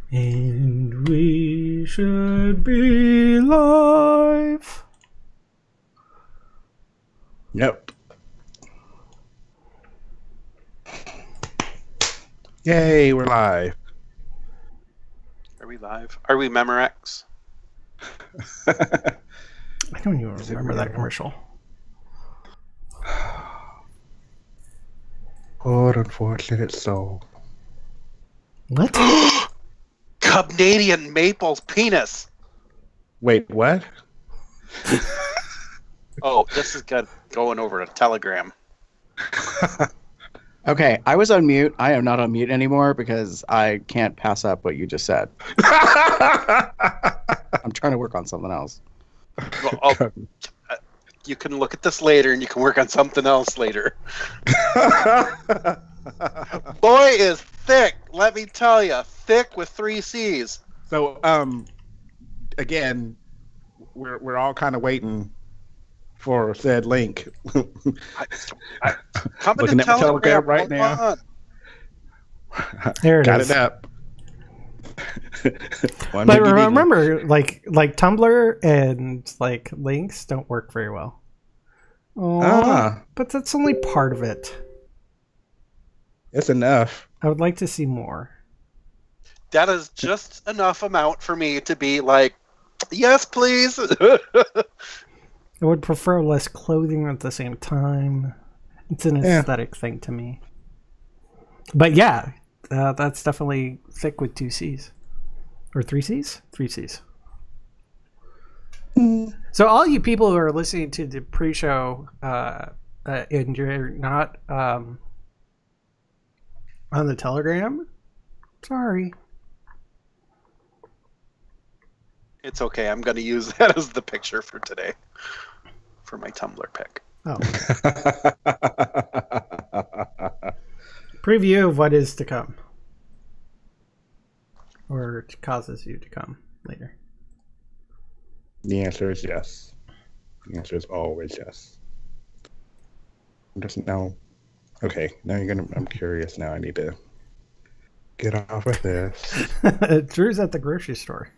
And we should be live. Yep. Yay, we're live. Are we live? Are we Memorex? I don't even remember that commercial. Poor unfortunate soul. What? Canadian Maple's penis. Wait, what? Oh, this is good. Going over a telegram. Okay, I was on mute. I am not on mute anymore because I can't pass up what you just said. I'm trying to work on something else. Well, you can look at this later and you can work on something else later. Boy is thick, let me tell you. Thick with 3 C's. So, again, we're all kind of waiting for said link. Coming Looking to at the telegram right hold now. on. There it Got is. it up. But remember, like Tumblr and like links don't work very well. Oh, but that's only part of it. It's enough. I would like to see more. That is just enough amount for me to be like, yes, please. I would prefer less clothing at the same time. It's an aesthetic thing to me. But yeah, that's definitely thick with 2 C's. Or 3 C's? 3 C's. So all you people who are listening to the pre-show and you're not on the Telegram, sorry. It's okay. I'm going to use that as the picture for today. For my Tumblr pic. Oh. Preview of what is to come. Or causes you to come later. The answer is yes. The answer is always yes. Just now. Okay, now you're gonna. I'm curious now. I need to get off of this. Drew's at the grocery store.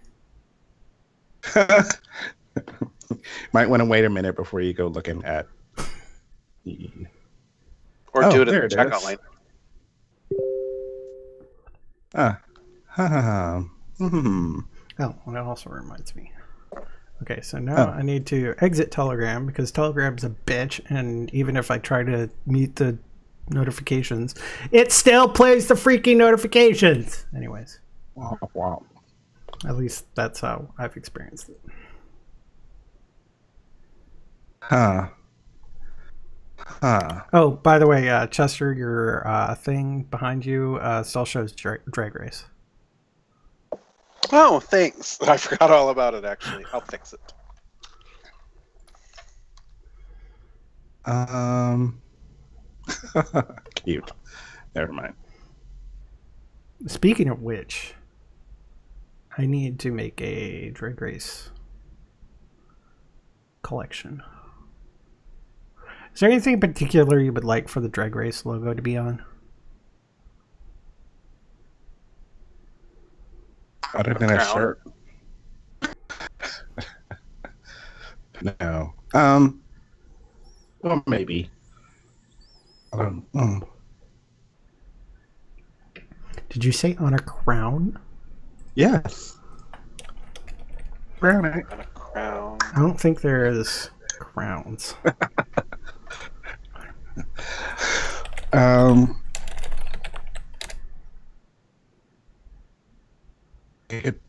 Might want to wait a minute before you go looking at. Or do it in the checkout line. Oh, well, that also reminds me. Okay, so now I need to exit Telegram because Telegram's a bitch, and even if I try to mute the notifications, it still plays the freaking notifications. Anyways. Wow. At least that's how I've experienced it. Oh, by the way, Chester, your thing behind you still shows Drag Race. Oh, thanks. I forgot all about it, actually. I'll fix it. Cute. Never mind. Speaking of which, I need to make a Drag Race collection. Is there anything in particular you would like for the Drag Race logo to be on? Other than a shirt. No. Well, maybe. Did you say on a crown? Yes. Brown egg. On a crown. I don't think there is crowns. It could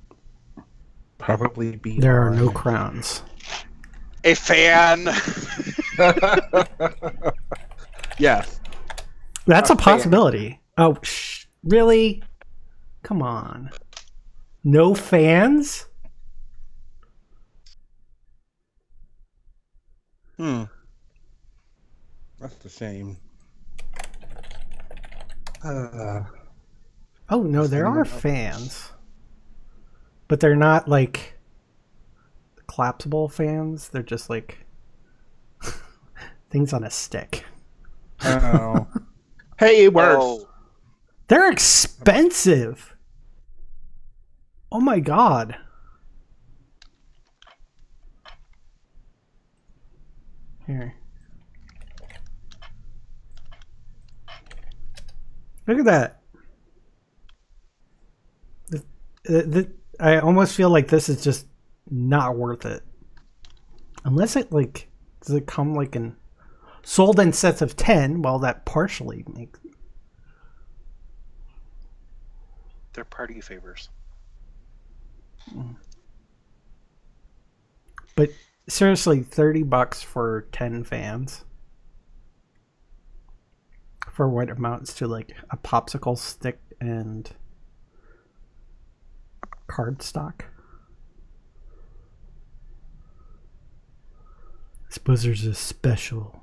probably be. There are no crowns. A fan. Yes. That's a possibility. Oh, really? Come on. No fans? That's the shame. Oh, no, there are fans. But they're not like collapsible fans. They're just like things on a stick. Oh. Hey, it works. Oh. They're expensive. Oh my god. Here. Look at that. I almost feel like this is just not worth it. Unless it like, does it come like in sold in sets of 10? Well, that partially makes. They're party favors. But seriously, $30 for 10 fans for what amounts to like a popsicle stick and cardstock. I suppose there's a special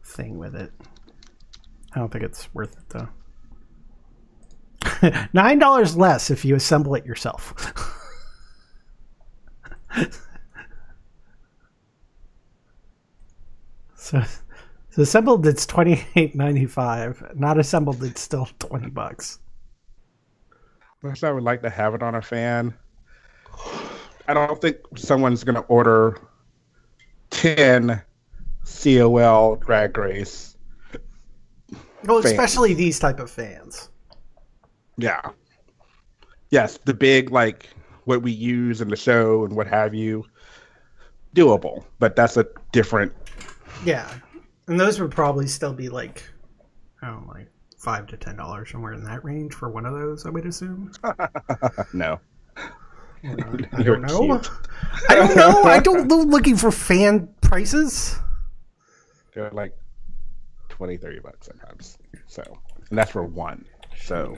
thing with it. I don't think it's worth it though. $9 less if you assemble it yourself. So assembled it's $28.95. Not assembled it's still $20. Unless I would like to have it on a fan. I don't think someone's gonna order 10 COL Drag Race. Well, fans. especially these type of fans. Yeah. Yes, the big, like, what we use in the show and what have you, doable. But that's a different... Yeah. And those would probably still be like, like $5 to $10, somewhere in that range for one of those, I would assume. No. I don't know. I don't know. I don't go looking for fan prices. They're like $20-$30 sometimes. So, and that's for one. So,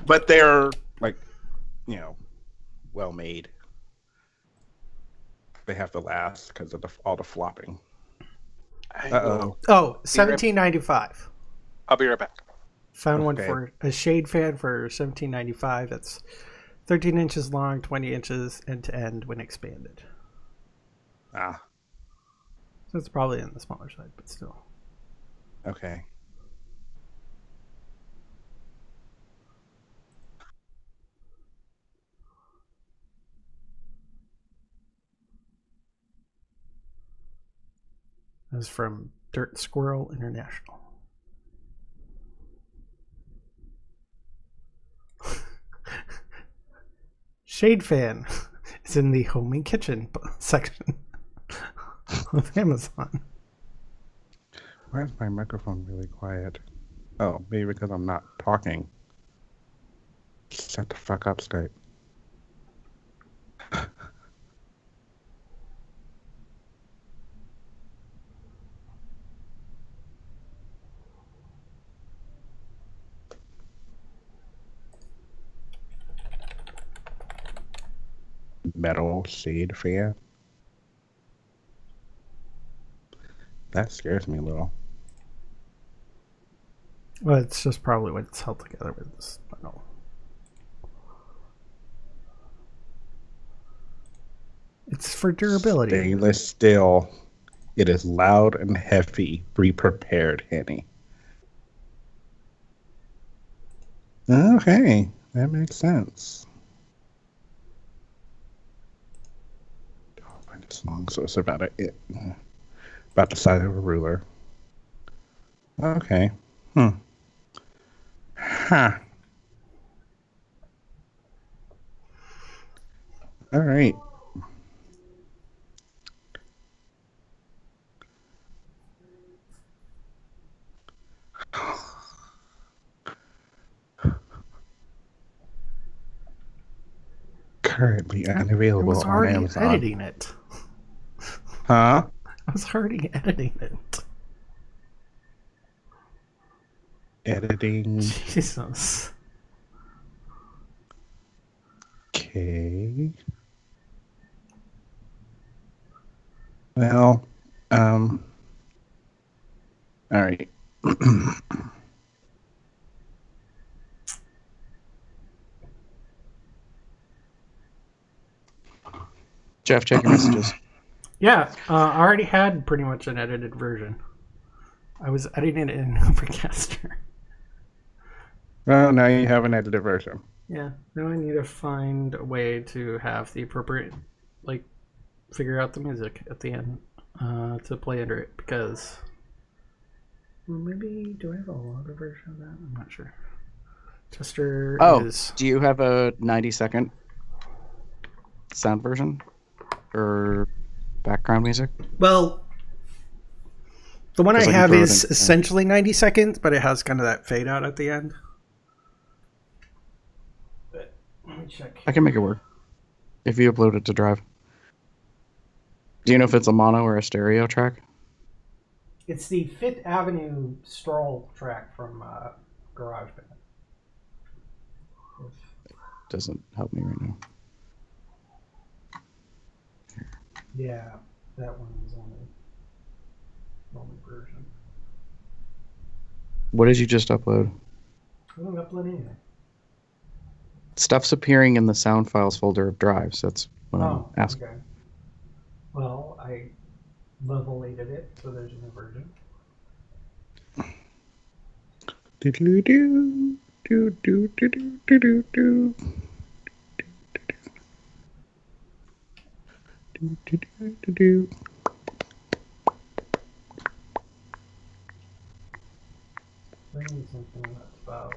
but they're like, well made. They have to last because of all the flopping. Oh, $17.95. I'll be right back. Found one for a shade fan for $17.95. That's 13 inches long, 20 inches end to end when expanded. Ah. So it's probably on the smaller side, but still. Okay. That was from Dirt Squirrel International. Shade fan is in the home and kitchen section of Amazon. Why is my microphone really quiet? Oh, maybe because I'm not talking. Shut the fuck up, Skype. Metal shade fan. That scares me a little. Well, it's just probably what it's held together with this bundle. It's for durability. Stainless steel. It is loud and heavy. Pre-prepared, Henny. Okay, that makes sense. It's long, so it's about the size of a ruler. Okay. Huh. All right. Currently unavailable was on already Amazon. editing it. Huh? I was already editing it. Editing. Jesus. Okay. Well, all right. Jeff, check your messages. Yeah, I already had pretty much an edited version. I was editing it in Overcaster. Well, now you have an edited version. Yeah. Now I need to find a way to have the appropriate, like, figure out the music at the end to play under it because. Well, maybe do I have a longer version of that? I'm not sure. Chester is. Do you have a 90-second sound version or background music? Well, the one I have is essentially 90 seconds, but it has kind of that fade out at the end. But let me check. I can make it work if you upload it to Drive. Do you know if it's a mono or a stereo track? It's the Fifth Avenue Stroll track from GarageBand. Doesn't help me right now. Yeah, that one is only version. What did you just upload? I don't upload anything. Stuff's appearing in the sound files folder of Drive, so that's what I'm asking. Okay. Well, I levelated it, so there's a new version. Do do do do do do do do do. Do, do, do, do, do. I need something that's about.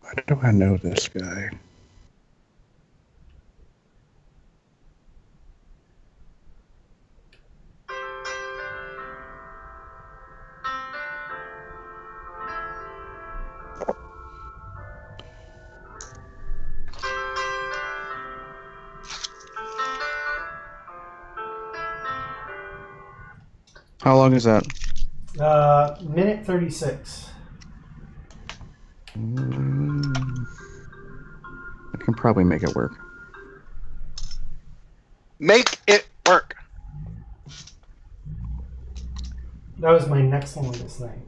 Why do I know this guy? How long is that? Minute 36. I can probably make it work. Make it work. That was my next longest thing.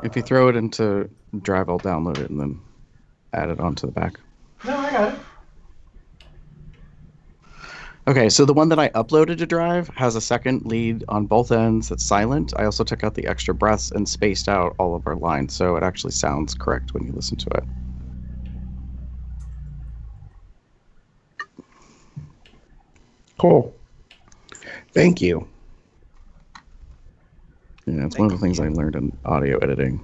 If you throw it into Drive, I'll download it and then add it onto the back. No, I got it. Okay, so the one that I uploaded to Drive has a second lead on both ends that's silent. I also took out the extra breaths and spaced out all of our lines, so it actually sounds correct when you listen to it. Cool. Thank you. Yeah, it's one of the things I learned in audio editing.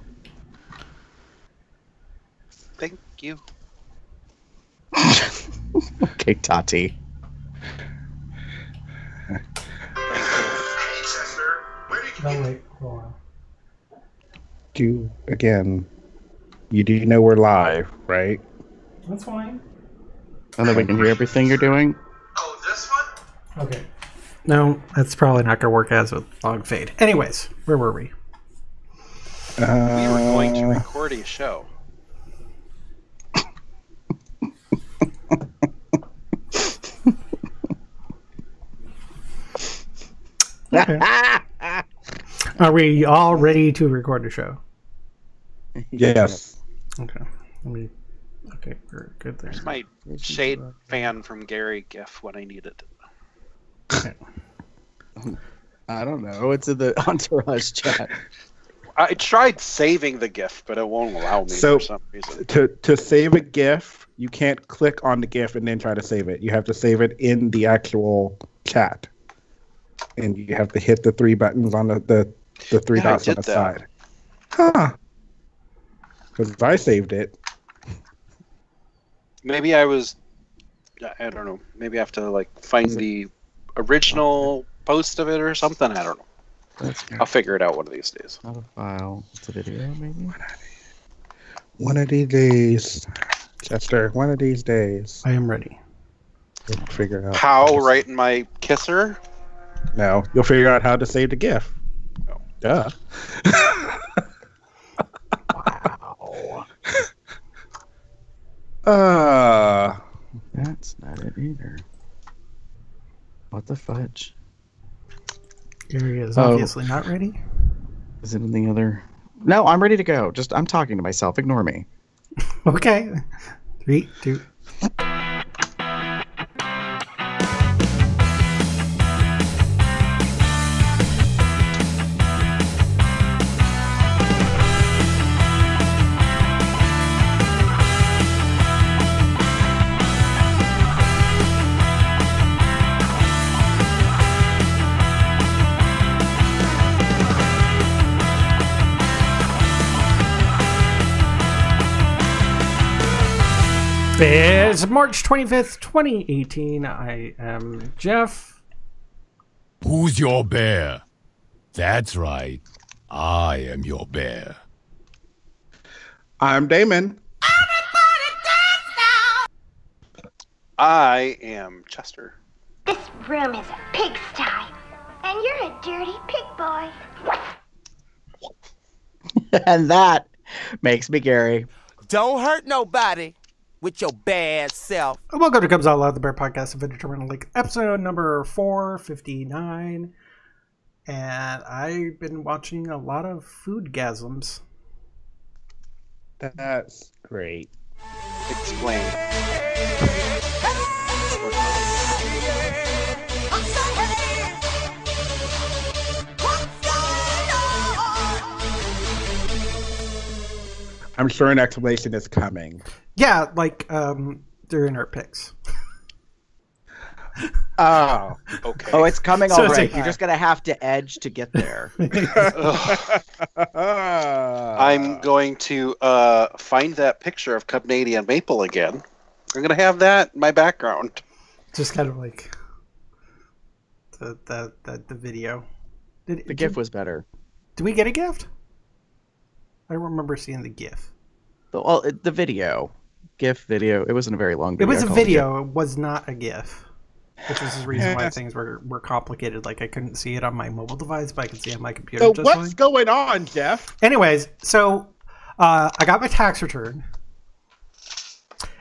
Thank you. Okay, Tati. No, wait, hold on. You do know we're live, right? That's fine. And then we can hear everything you're doing. Oh, this one? Okay. No, that's probably not going to work as with log fade. Anyways, where were we? We were going to record a show. Okay. Are we all ready to record a show? Yes. Okay. Okay, we're good there. There's my shade fan from Gary GIF when I need it. Okay. I don't know. It's in the Entourage chat. I tried saving the GIF, but it won't allow me So, for some reason. To save a GIF, you can't click on the GIF and then try to save it. You have to save it in the actual chat. And you have to hit the three buttons on the three dots on the side. Huh. Because I saved it. Maybe I don't know. Maybe I have to like find the original post of it or something. I don't know. I'll figure it out one of these days. Not a file. It's a video, maybe? One of these days. Chester, one of these days. I am ready. We'll figure it out. How? Right in my kisser? No, you'll figure out how to save the GIF. Oh. Duh. Wow. That's not it either. What the fudge? Gary is obviously not ready. Is it in the other? No, I'm ready to go. I'm talking to myself. Ignore me. Okay. 3, 2. It's March 25th, 2018. I am Jeff. Who's your bear? That's right. I am your bear. I'm Damon. I am Chester. This room is a pigsty, and you're a dirty pig boy. And that makes me Gary. Don't hurt nobody with your bad self. Welcome to Comes Out Loud, the Bear Podcast of Indeterminate Length, episode number 459. And I've been watching a lot of foodgasms. That's great. Explain. I'm sure an explanation is coming. Yeah, like during our picks. Oh. Okay. Oh, it's coming So all it's right. like- You're just gonna have to edge to get there. I'm going to find that picture of Canadian maple again. I'm going to have that in my background. Just kind of like the video. The GIF was better. Did we get a gift? I don't remember seeing the GIF. The video. GIF video. It wasn't a very long It video. was a I called it video. It was not a GIF. Which was the reason why things were complicated. Like I couldn't see it on my mobile device, but I could see it on my computer. So just what's fine. going on, Jeff? Anyways, so I got my tax return.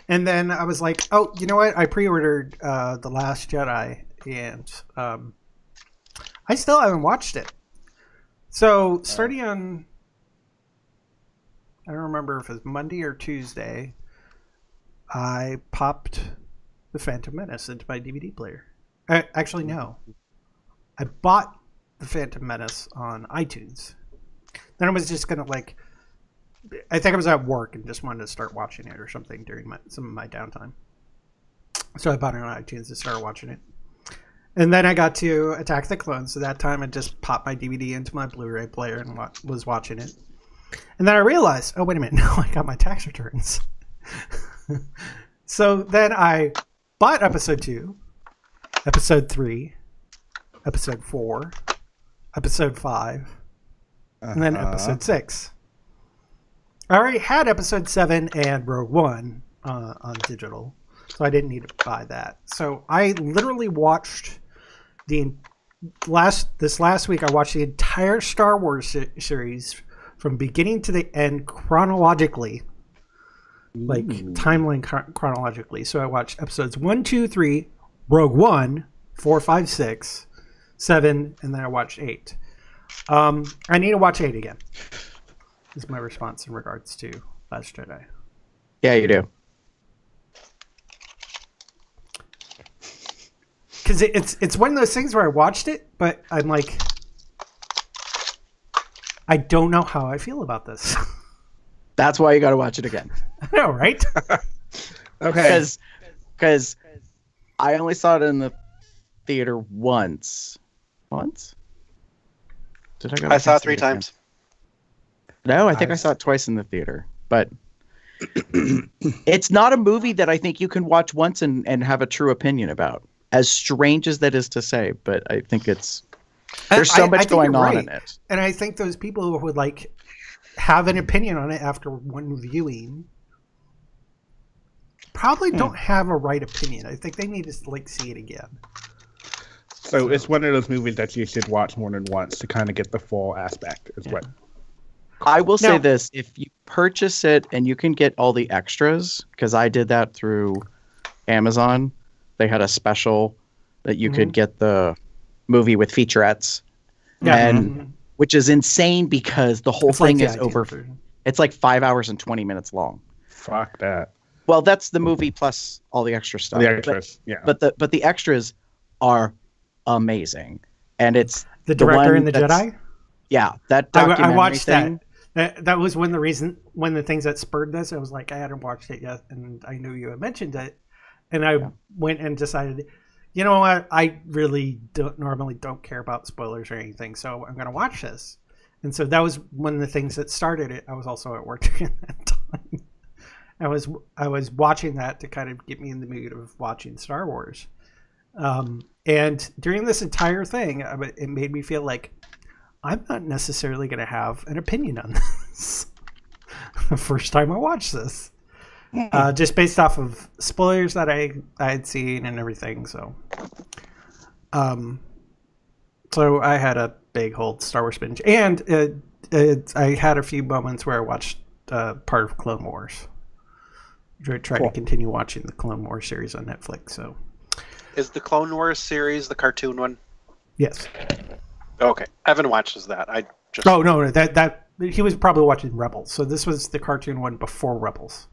And then I was like, oh, you know what? I pre-ordered The Last Jedi, and I still haven't watched it. So starting on, I don't remember if it was Monday or Tuesday, I popped The Phantom Menace into my DVD player. Actually, no. I bought The Phantom Menace on iTunes. Then I was just going to I think I was at work and just wanted to start watching it or something during some of my downtime. So I bought it on iTunes and started watching it. And then I got to Attack the Clones. So that time I just popped my DVD into my Blu-ray player and was watching it. And then I realized, oh, wait a minute. No, I got my tax returns. So then I bought episode 2, episode 3, episode 4, episode 5, and then episode 6. I already had episode 7 and Rogue One on digital, so I didn't need to buy that. So I literally watched this last week. I watched the entire Star Wars series from beginning to the end chronologically. Like timeline chronologically. So I watched episodes 1, 2, 3, Rogue One, 4, 5, 6, 7, and then I watched 8. I need to watch 8 again. Is my response in regards to Last Jedi. Yeah, you do. Because it's one of those things where I watched it, but I'm like, I don't know how I feel about this. That's why you got to watch it again. I know, right? Okay. Because I only saw it in the theater once. Once? Did I go? I saw it 3 times. No, I think I saw it twice in the theater. But it's not a movie that I think you can watch once and have a true opinion about. As strange as that is to say, but I think there's so much going on in it. And I think those people who would have an opinion on it after one viewing probably don't have a right opinion. I think they need to see it again. So it's one of those movies that you should watch more than once to kind of get the full aspect. What I will say Now- this: if you purchase it and you can get all the extras, because I did that through Amazon, they had a special that you could get the movie with featurettes, and which is insane because the whole It's like thing the is iTunes over. version. It's like 5 hours and 20 minutes long. Fuck that. Well, that's the movie plus all the extra stuff. The extras. Yeah. But the extras are amazing, and it's The director one and the that's- Jedi? Yeah, that I documentary watched thing. that was one of the things that spurred this. I was like, I hadn't watched it yet, and I knew you had mentioned it, and I went and decided, you know what, I really normally don't care about spoilers or anything, so I'm going to watch this. And so that was one of the things that started it. I was also at work during that time. I was watching that to kind of get me in the mood of watching Star Wars. And during this entire thing, it made me feel like I'm not necessarily going to have an opinion on this the first time I watched this. Just based off of spoilers that I had seen and everything. So I had a big old Star Wars binge. And I had a few moments where I watched part of Clone Wars. Try to continue watching the Clone Wars series on Netflix. So, is the Clone Wars series the cartoon one? Yes. Okay, Evan watches that. I just no, that he was probably watching Rebels. So this was the cartoon one before Rebels.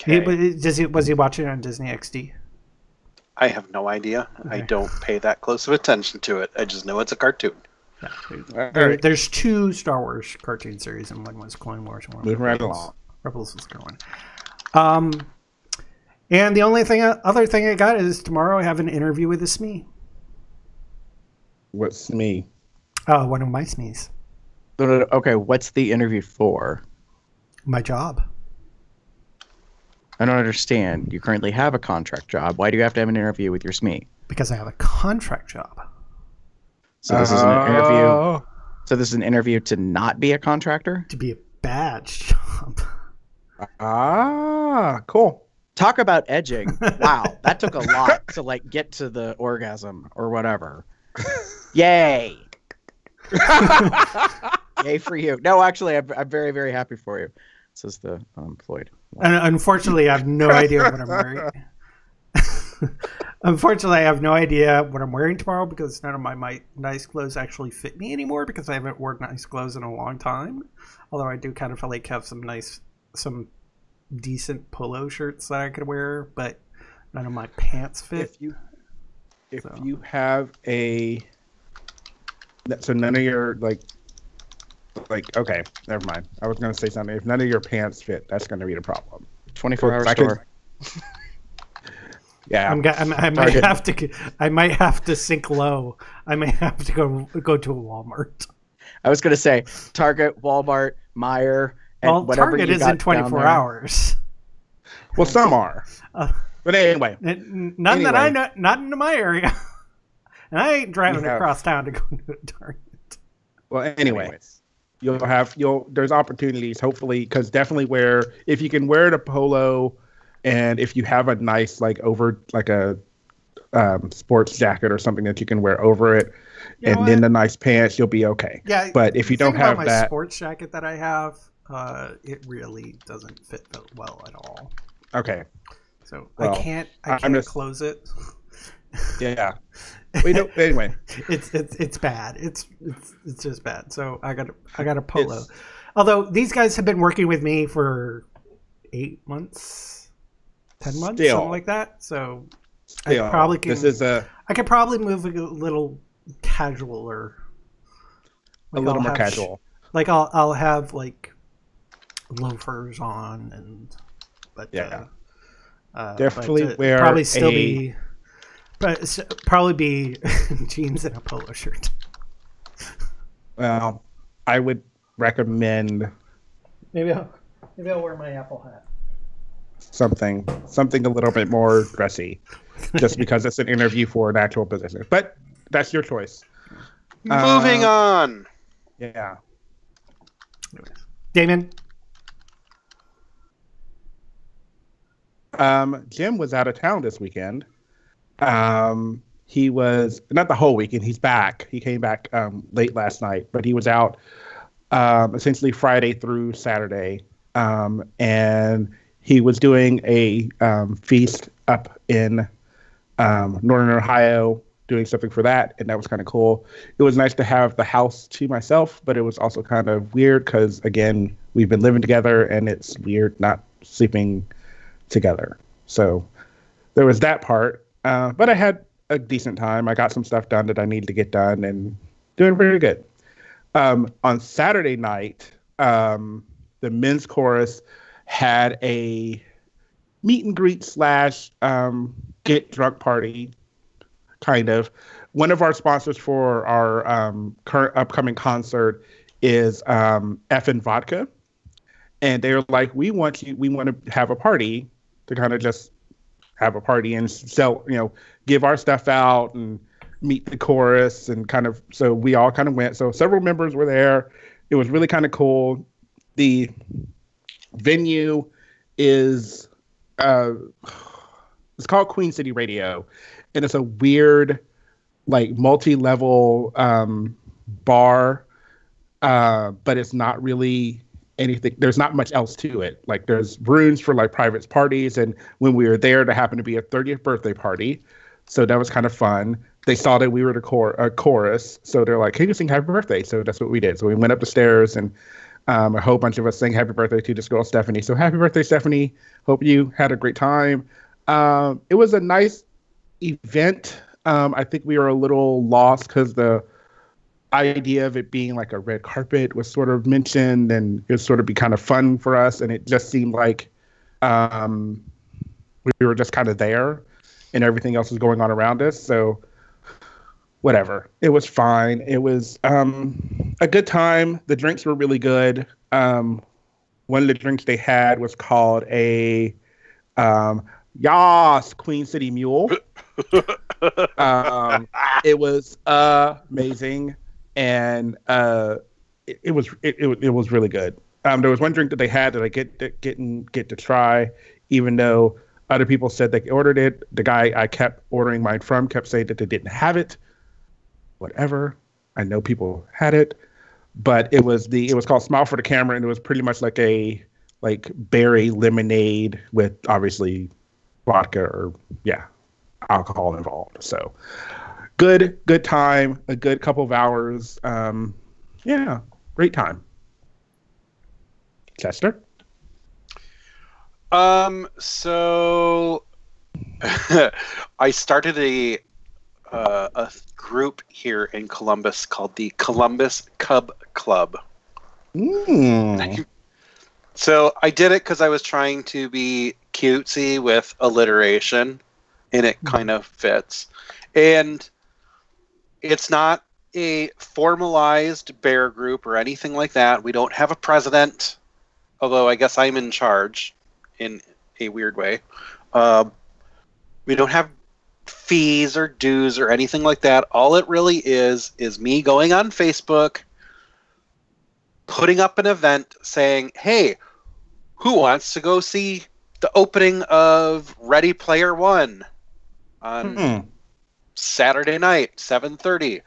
Okay. Was he watching it on Disney XD? I have no idea. Okay. I don't pay that close of attention to it. I just know it's a cartoon. Yeah. There's 2 Star Wars cartoon series, and one was Clone Wars, and one was Rebels. Rebels was the current one. And the other thing I got is tomorrow I have an interview with a SME. What's me? One of my SMEs. Okay, what's the interview for? My job. I don't understand. You currently have a contract job. Why do you have to have an interview with your SME? Because I have a contract job. So this is an interview. So this is an interview to not be a contractor? To be a badge job. Cool. Talk about edging. Wow, that took a lot to like get to the orgasm or whatever. Yay. Yay for you. No, actually, I'm very, very happy for you. Says the Floyd. Wow. And unfortunately, I have no idea what I'm wearing. Unfortunately, I have no idea what I'm wearing tomorrow because none of my nice clothes actually fit me anymore because I haven't worn nice clothes in a long time. Although I do kind of like have some decent polo shirts that I could wear, but none of my pants fit. If you have so none of your like okay, never mind. I was going to say something. If none of your pants fit, that's going to be the problem. 24-hour store. Yeah, I might have to sink low. I may have to go to a Walmart. I was going to say Target, Walmart, Meijer, and whatever Target you got isn't 24 hours. Well, some are. But anyway, none that I know, not in my area. And I ain't driving across town to go to a Target. Well, anyways. There's opportunities, hopefully, because definitely if you can wear the polo, and if you have a nice a sports jacket or something that you can wear over it, then the nice pants, you'll be okay. Yeah, but if you don't have my sports jacket that I have, it really doesn't fit well at all. Okay. So I can't close it. Yeah. Anyway, it's bad. It's just bad. So I got a polo. Although these guys have been working with me for 8 months, 10 months, something like that. So I probably can. I could probably move a little casual or a little more casual. Like I'll have like loafers on definitely wear probably still be. But probably be jeans and a polo shirt. Well, I would recommend maybe I'll wear my Apple hat. Something a little bit more dressy, just because it's an interview for an actual position. But that's your choice. Moving on. Yeah. Damon. Jim was out of town this weekend. He was not the whole weekend. He's back. He came back late last night, but he was out essentially Friday through Saturday, and he was doing a feast up in Northern Ohio, doing something for that, and that was kind of cool. It was nice to have the house to myself, but it was also kind of weird because, again, we've been living together, and it's weird not sleeping together. So there was that part. But I had a decent time. I got some stuff done that I needed to get done and doing pretty good. On Saturday night, the men's chorus had a meet and greet / get drunk party, kind of. One of our sponsors for our current upcoming concert is F and Vodka. and they were like, we want to have a party to kind of just have a party and sell, give our stuff out and meet the chorus and kind of, so we all kind of went. So several members were there. It was really kind of cool. The venue is, it's called Queen City Radio, and it's a weird, like, multi-level bar, but it's not really anything. There's not much else to it. Like, there's rooms for like private parties, and when we were there, there happened to be a 30th birthday party, so that was kind of fun. They saw that we were the chorus, so they're like, "Can you sing Happy Birthday?" So that's what we did. So we went up the stairs, and a whole bunch of us sang Happy Birthday to this girl, Stephanie. So happy birthday, Stephanie. Hope you had a great time. It was a nice event. I think we were a little lost because the idea of it being like a red carpet was sort of mentioned, and it would sort of be kind of fun for us. And it just seemed like we were just kind of there, and everything else was going on around us. So whatever. It was fine. It was a good time. The drinks were really good. One of the drinks they had was called a Yas Queen City Mule. It was amazing, and it was really good. There was one drink that they had that I get to try, even though other people said they ordered it. The guy I kept ordering mine from kept saying that they didn't have it. Whatever. I know people had it, but it was called Smile for the Camera, and it was pretty much like a berry lemonade with obviously vodka or alcohol involved. So good time, a good couple of hours. Great time. Chester? So I started a group here in Columbus called the Columbus Cub Club. So I did it because I was trying to be cutesy with alliteration, and it kind of fits. And it's not a formalized bear group or anything like that. We don't have a president, although I guess I'm in charge in a weird way. We don't have fees or dues or anything like that. All it really is me going on Facebook, putting up an event saying, hey, who wants to go see the opening of Ready Player One on Saturday night, 7:30?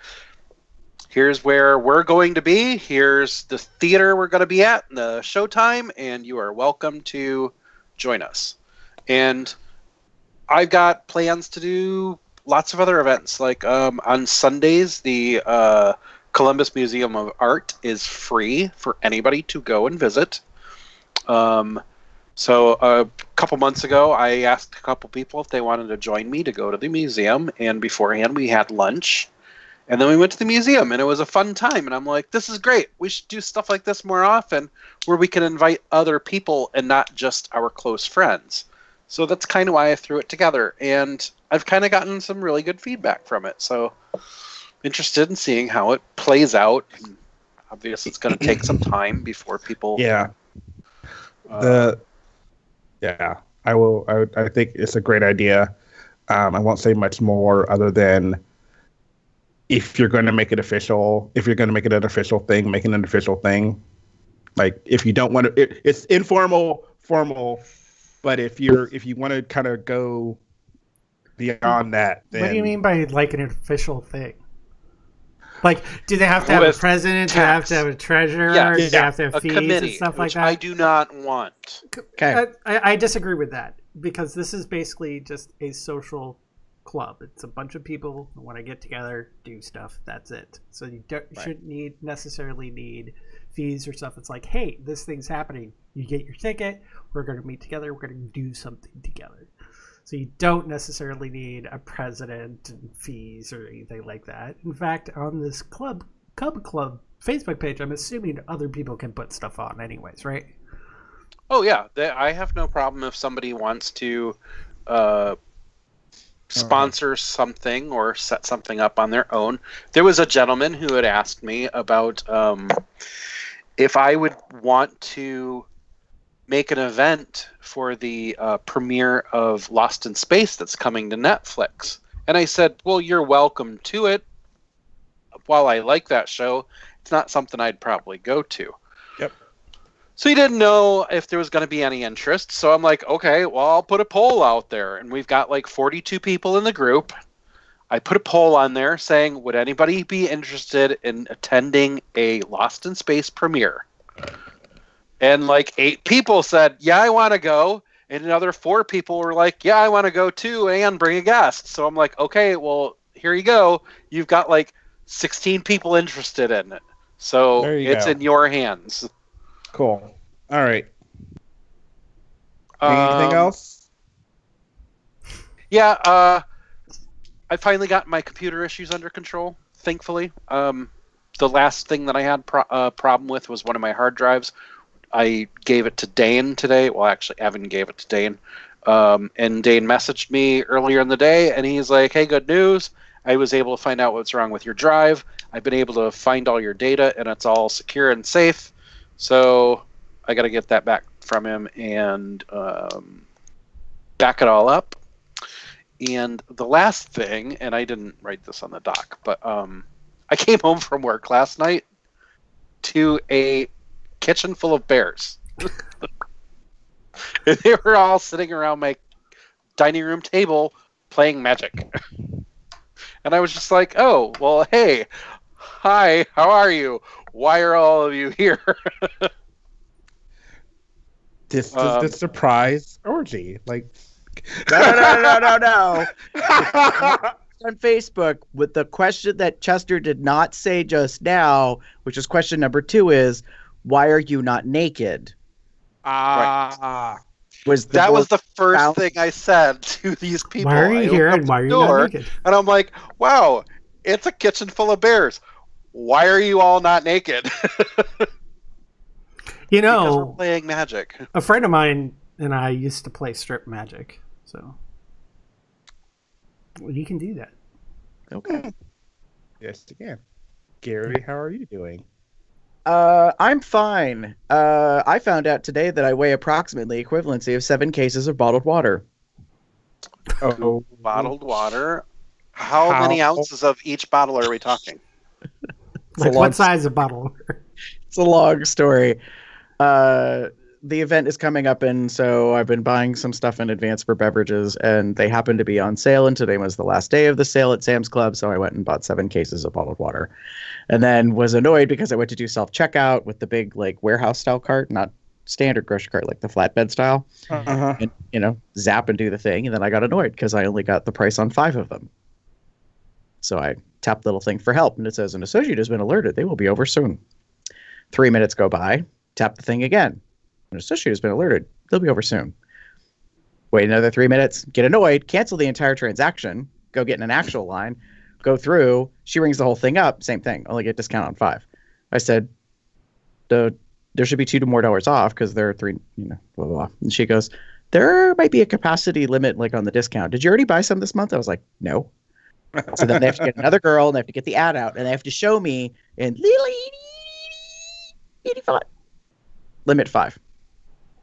Here's where we're going to be. Here's the theater we're going to be at, the showtime, and you are welcome to join us. And I've got plans to do lots of other events. Like on Sundays, the Columbus Museum of Art is free for anybody to go and visit. So a couple months ago, I asked a couple people if they wanted to join me to go to the museum. And beforehand, we had lunch. And then we went to the museum, and it was a fun time. And I'm like, this is great. We should do stuff like this more often where we can invite other people and not just our close friends. So that's kind of why I threw it together. And I've kind of gotten some really good feedback from it. So interested in seeing how it plays out. And obviously, it's going to take some time before people... Yeah. I will. I think it's a great idea. I won't say much more other than if you're going to make it official, if you're going to make it an official thing, make it an official thing. Like, if you don't want to, it's informal, formal. But if you want to kind of go beyond that, then what do you mean by like an official thing? Like, do they have to have a president? Do they have to have a treasurer? Yes. Do they have to have fees committee, and stuff like that? I do not want. Okay. I disagree with that, because this is basically just a social club. It's a bunch of people who want to get together, do stuff. That's it. So you shouldn't necessarily need fees or stuff. It's like, hey, this thing's happening. You get your ticket. We're going to meet together. We're going to do something together. So you don't necessarily need a president and fees or anything like that. In fact, on this Cub Club Facebook page, I'm assuming other people can put stuff on anyways, right? Oh, yeah. I have no problem if somebody wants to sponsor something or set something up on their own. There was a gentleman who had asked me about if I would want to make an event for the premiere of Lost in Space that's coming to Netflix. And I said, well, you're welcome to it. While I like that show, it's not something I'd probably go to. Yep. So he didn't know if there was going to be any interest. So I'm like, okay, well, I'll put a poll out there. And we've got like 42 people in the group. I put a poll on there saying, would anybody be interested in attending a Lost in Space premiere? And like 8 people said, yeah, I want to go. And another 4 people were like, yeah, I want to go too, and bring a guest. So I'm like, okay, well, here you go. You've got like 16 people interested in it. So it's in your hands. Cool. All right. Anything else? Yeah, I finally got my computer issues under control, thankfully. The last thing that I had problem with was one of my hard drives. I gave it to Dane today. Well, actually, Evan gave it to Dane. And Dane messaged me earlier in the day, and he's like, hey, good news. I was able to find out what's wrong with your drive. I've been able to find all your data, and it's all secure and safe. So I got to get that back from him and back it all up. And the last thing, and I didn't write this on the doc, but I came home from work last night to a kitchen full of bears. And they were all sitting around my dining room table playing Magic. And I was just like, oh, well, hey, hi, how are you? Why are all of you here? This is the surprise orgy. Like, No. On Facebook with the question that Chester did not say just now, which is question number 2 is, why are you not naked? Right. Was the first thing I said to these people. Why are you here and why are you not naked? And I'm like, wow, it's a kitchen full of bears. Why are you all not naked? You Because know, we're playing Magic. a friend of mine and I used to play strip Magic, so you can do that. Okay. yes, again. Gary, how are you doing? I'm fine. I found out today that I weigh approximately equivalency of 7 cases of bottled water. Oh, Bottled water. How many ounces of each bottle are we talking? Like what size of bottle? It's a long story. The event is coming up, and so I've been buying some stuff in advance for beverages, and they happen to be on sale, and today was the last day of the sale at Sam's Club, so I went and bought 7 cases of bottled water. And then was annoyed because I went to do self-checkout with the big, like, warehouse-style cart, not standard grocery cart, like the flatbed style. Uh-huh. And, zap and do the thing, and then I got annoyed because I only got the price on 5 of them. So I tapped the little thing for help, and it says, an associate has been alerted. They will be over soon. 3 minutes go by, tap the thing again. An associate has been alerted. They'll be over soon. Wait another 3 minutes, get annoyed, cancel the entire transaction, go get in an actual line, go through. She rings the whole thing up. Same thing. Only get discount on 5. I said, there should be $2 more off because there are 3, blah, blah, blah. And she goes, there might be a capacity limit like on the discount. Did you already buy some this month? I was like, no. So then they have to get another girl, and they have to get the ad out, and they have to show me in 85. Limit 5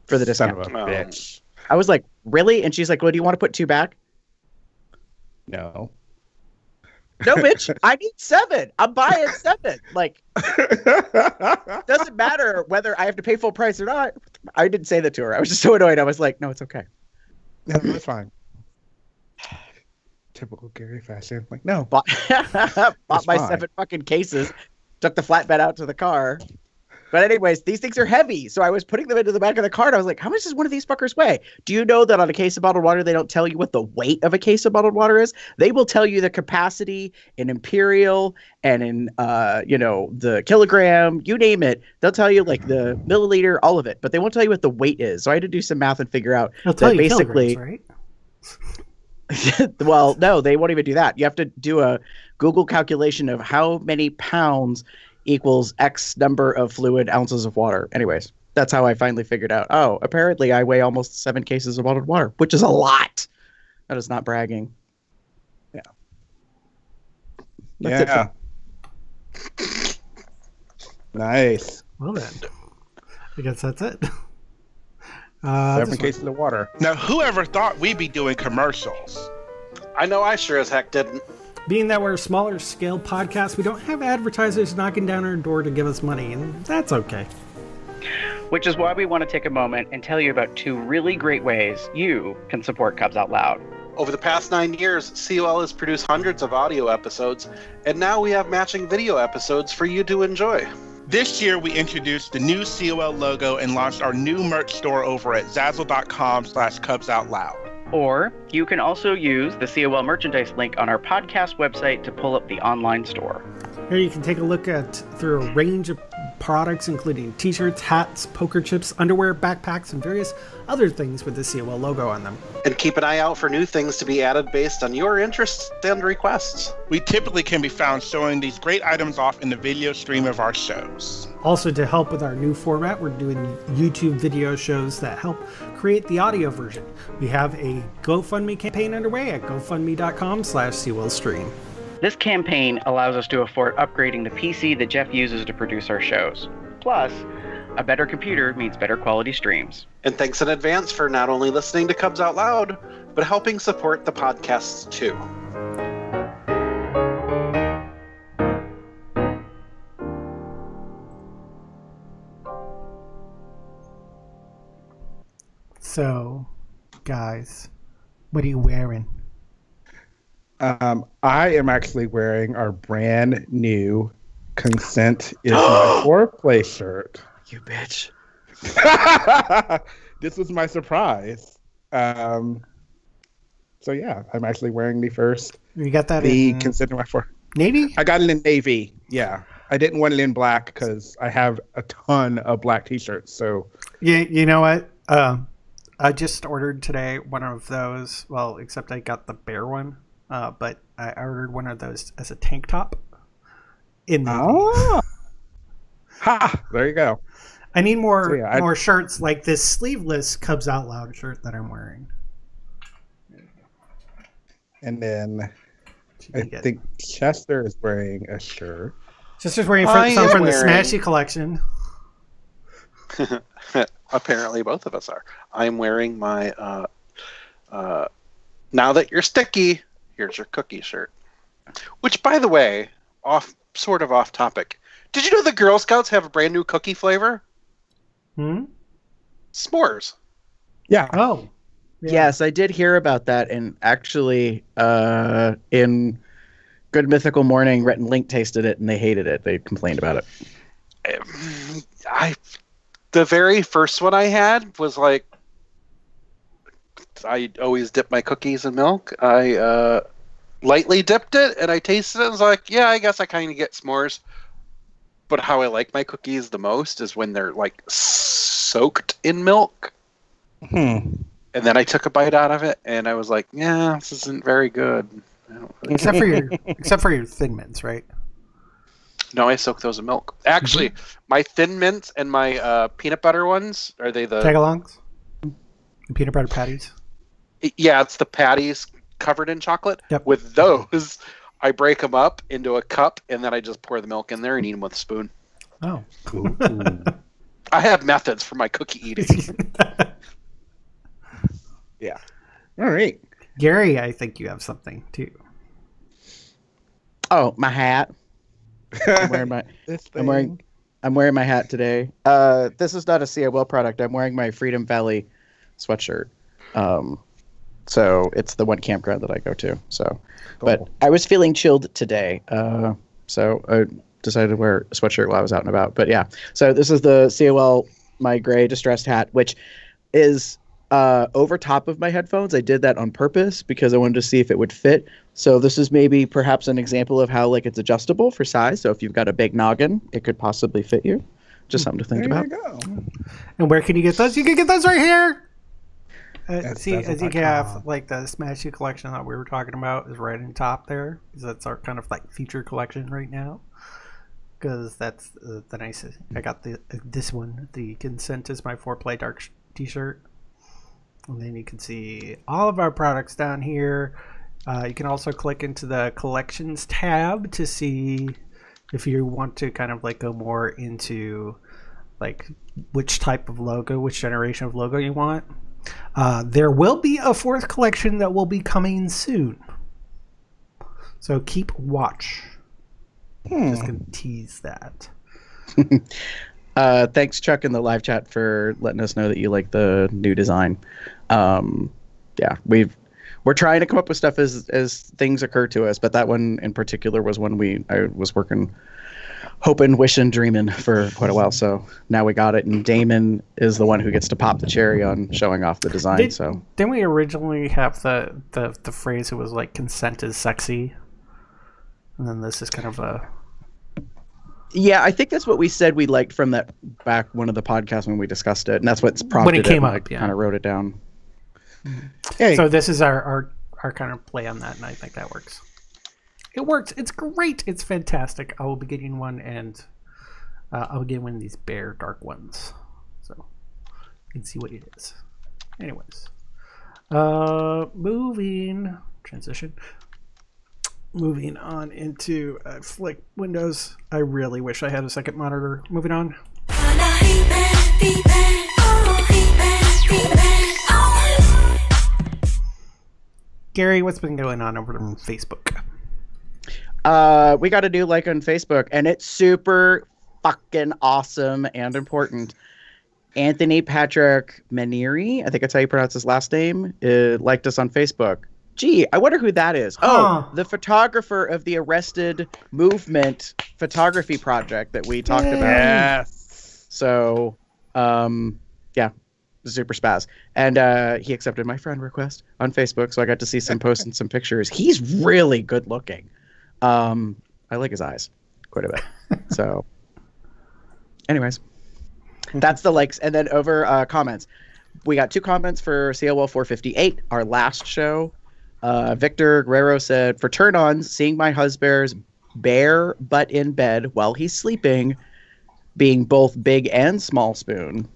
for the discount. Son of a bitch. I was like, really? And she's like, well, do you want to put 2 back? No. No, bitch. I need 7. I'm buying 7. Like, doesn't matter whether I have to pay full price or not. I didn't say that to her. I was just so annoyed. I was like, no, it's okay. No, that's fine. Typical Gary fashion. Like, no. Bought my fine. 7 fucking cases, took the flatbed out to the car. But anyways, these things are heavy. So I was putting them into the back of the cart. I was like, how much does one of these fuckers weigh? Do you know that on a case of bottled water, they don't tell you what the weight of a case of bottled water is? They will tell you the capacity in imperial and in, the kilogram, you name it. They'll tell you like the milliliter, all of it. But they won't tell you what the weight is. So I had to do some math and figure out They'll tell that you basically, kilograms, right? well, no, they won't even do that. You have to do a Google calculation of how many pounds equals X number of fluid ounces of water. Anyways, that's how I finally figured out, oh, apparently I weigh almost 7 cases of bottled water, which is a lot. That is not bragging. Yeah. That's Nice. Well then, I guess that's it. 7 cases of water. Now, whoever thought we'd be doing commercials? I know I sure as heck didn't. Being that we're a smaller scale podcast, we don't have advertisers knocking down our door to give us money, and that's okay. Which is why we want to take a moment and tell you about 2 really great ways you can support Cubs Out Loud. Over the past 9 years, COL has produced hundreds of audio episodes, and now we have matching video episodes for you to enjoy. This year, we introduced the new COL logo and launched our new merch store over at Zazzle.com/CubsOutLoud. Or you can also use the COL merchandise link on our podcast website to pull up the online store. Here you can take a look at through a range of products, including t-shirts, hats, poker chips, underwear, backpacks, and various other things with the COL logo on them. And keep an eye out for new things to be added based on your interests and requests. We typically can be found showing these great items off in the video stream of our shows. Also, to help with our new format, we're doing YouTube video shows that help create the audio version. We have a GoFundMe campaign underway at gofundme.com/COLstream. This campaign allows us to afford upgrading the PC that Jeff uses to produce our shows. Plus, a better computer means better quality streams. And thanks in advance for not only listening to Cubs Out Loud, but helping support the podcasts too. So, guys, what are you wearing? I am actually wearing our brand new Consent is My Foreplay shirt. You bitch. This was my surprise. So yeah, I'm actually wearing the first. You got that in Consent is My Foreplay. Navy? I got it in navy. Yeah. I didn't want it in black because I have a ton of black t-shirts. So yeah, you know what? I just ordered today one of those. Well, except I got the bear one. But I ordered one of those as a tank top. Ha! There you go. I need more So, yeah, more shirts like this sleeveless Cubs Out Loud shirt that I'm wearing. And then I think Chester is wearing a shirt. Chester's wearing some from the Smashy collection. Apparently, both of us are. I'm wearing my Now That You're Sticky, Here's Your Cookie shirt. Which, by the way, sort of off topic. Did you know the Girl Scouts have a brand new cookie flavor? S'mores. Yeah. Oh. Yeah. Yes, I did hear about that, and actually, in Good Mythical Morning, Rhett and Link tasted it, and they hated it. They complained about it. The very first one I had was like, I always dip my cookies in milk. I lightly dipped it, and I tasted it, and was like, yeah, I guess I kind of get s'mores. But how I like my cookies the most is when they're like soaked in milk. And then I took a bite out of it, and I was like, yeah, this isn't very good. Except for your Thin Mints, right? No, I soak those in milk. Actually, my Thin Mints and my peanut butter ones, are they the... Tagalongs? The peanut butter patties? Yeah, it's the patties covered in chocolate. Yep. With those, I break them up into a cup, and then I just pour the milk in there and eat them with a spoon. Oh. I have methods for my cookie eating. Yeah. All right. Gary, I think you have something, too. Oh, my hat. I'm wearing my hat today. This is not a COL product. I'm wearing my Freedom Valley sweatshirt. So it's the one campground that I go to. So, cool. But I was feeling chilled today. So I decided to wear a sweatshirt while I was out and about. But yeah, so this is the COL, my gray distressed hat, which is over top of my headphones. I did that on purpose because I wanted to see if it would fit. So this is maybe perhaps an example of how like it's adjustable for size. So if you've got a big noggin, it could possibly fit you. Just something to think about. There you go. And where can you get those? You can get those right here. As you can have like the Smashy collection that we were talking about is right in top there. That's our kind of like feature collection right now. Because that's the nicest. I got this one, the Consent is My Foreplay Dark t-shirt. And then you can see all of our products down here. You can also click into the collections tab to see if you want to kind of like go more into like which type of logo, which generation of logo you want. There will be a 4th collection that will be coming soon. So keep watch. Just gonna tease that. Thanks, Chuck, in the live chat for letting us know that you like the new design. Yeah, we're trying to come up with stuff as things occur to us, but that one in particular was one I was working, hoping, wishing, dreaming for quite a while. So now we got it, and Damon is the one who gets to pop the cherry on showing off the design. Didn't we originally have the phrase that was like consent is sexy, and then this is kind of a. Yeah, I think that's what we said we liked from that back one of the podcasts when we discussed it, and that's what's prompted when it came up. I kind of wrote it down. Hey. So this is our kind of play on that, and I think that works. It works. It's great. It's fantastic. I will be getting one, and I'll be getting one of these bear dark ones, so you can see what it is. Anyways, moving on into Flick Windows. I really wish I had a second monitor. Moving on. Gary, what's been going on over on Facebook? We got a new like on Facebook, and it's super fucking awesome and important. Anthony Patrick Manieri, I think that's how you pronounce his last name, liked us on Facebook. Gee, I wonder who that is. Oh, the photographer of the Arrested Movement photography project that we talked about. Yes. So, yeah, super spaz. And he accepted my friend request on Facebook, so I got to see some posts and some pictures. He's really good looking. I like his eyes quite a bit. So, anyways, that's the likes. And then over comments, we got 2 comments for COL458, our last show. Victor Guerrero said, for turn-ons, seeing my husband's bare butt in bed while he's sleeping, being both big and small spoon,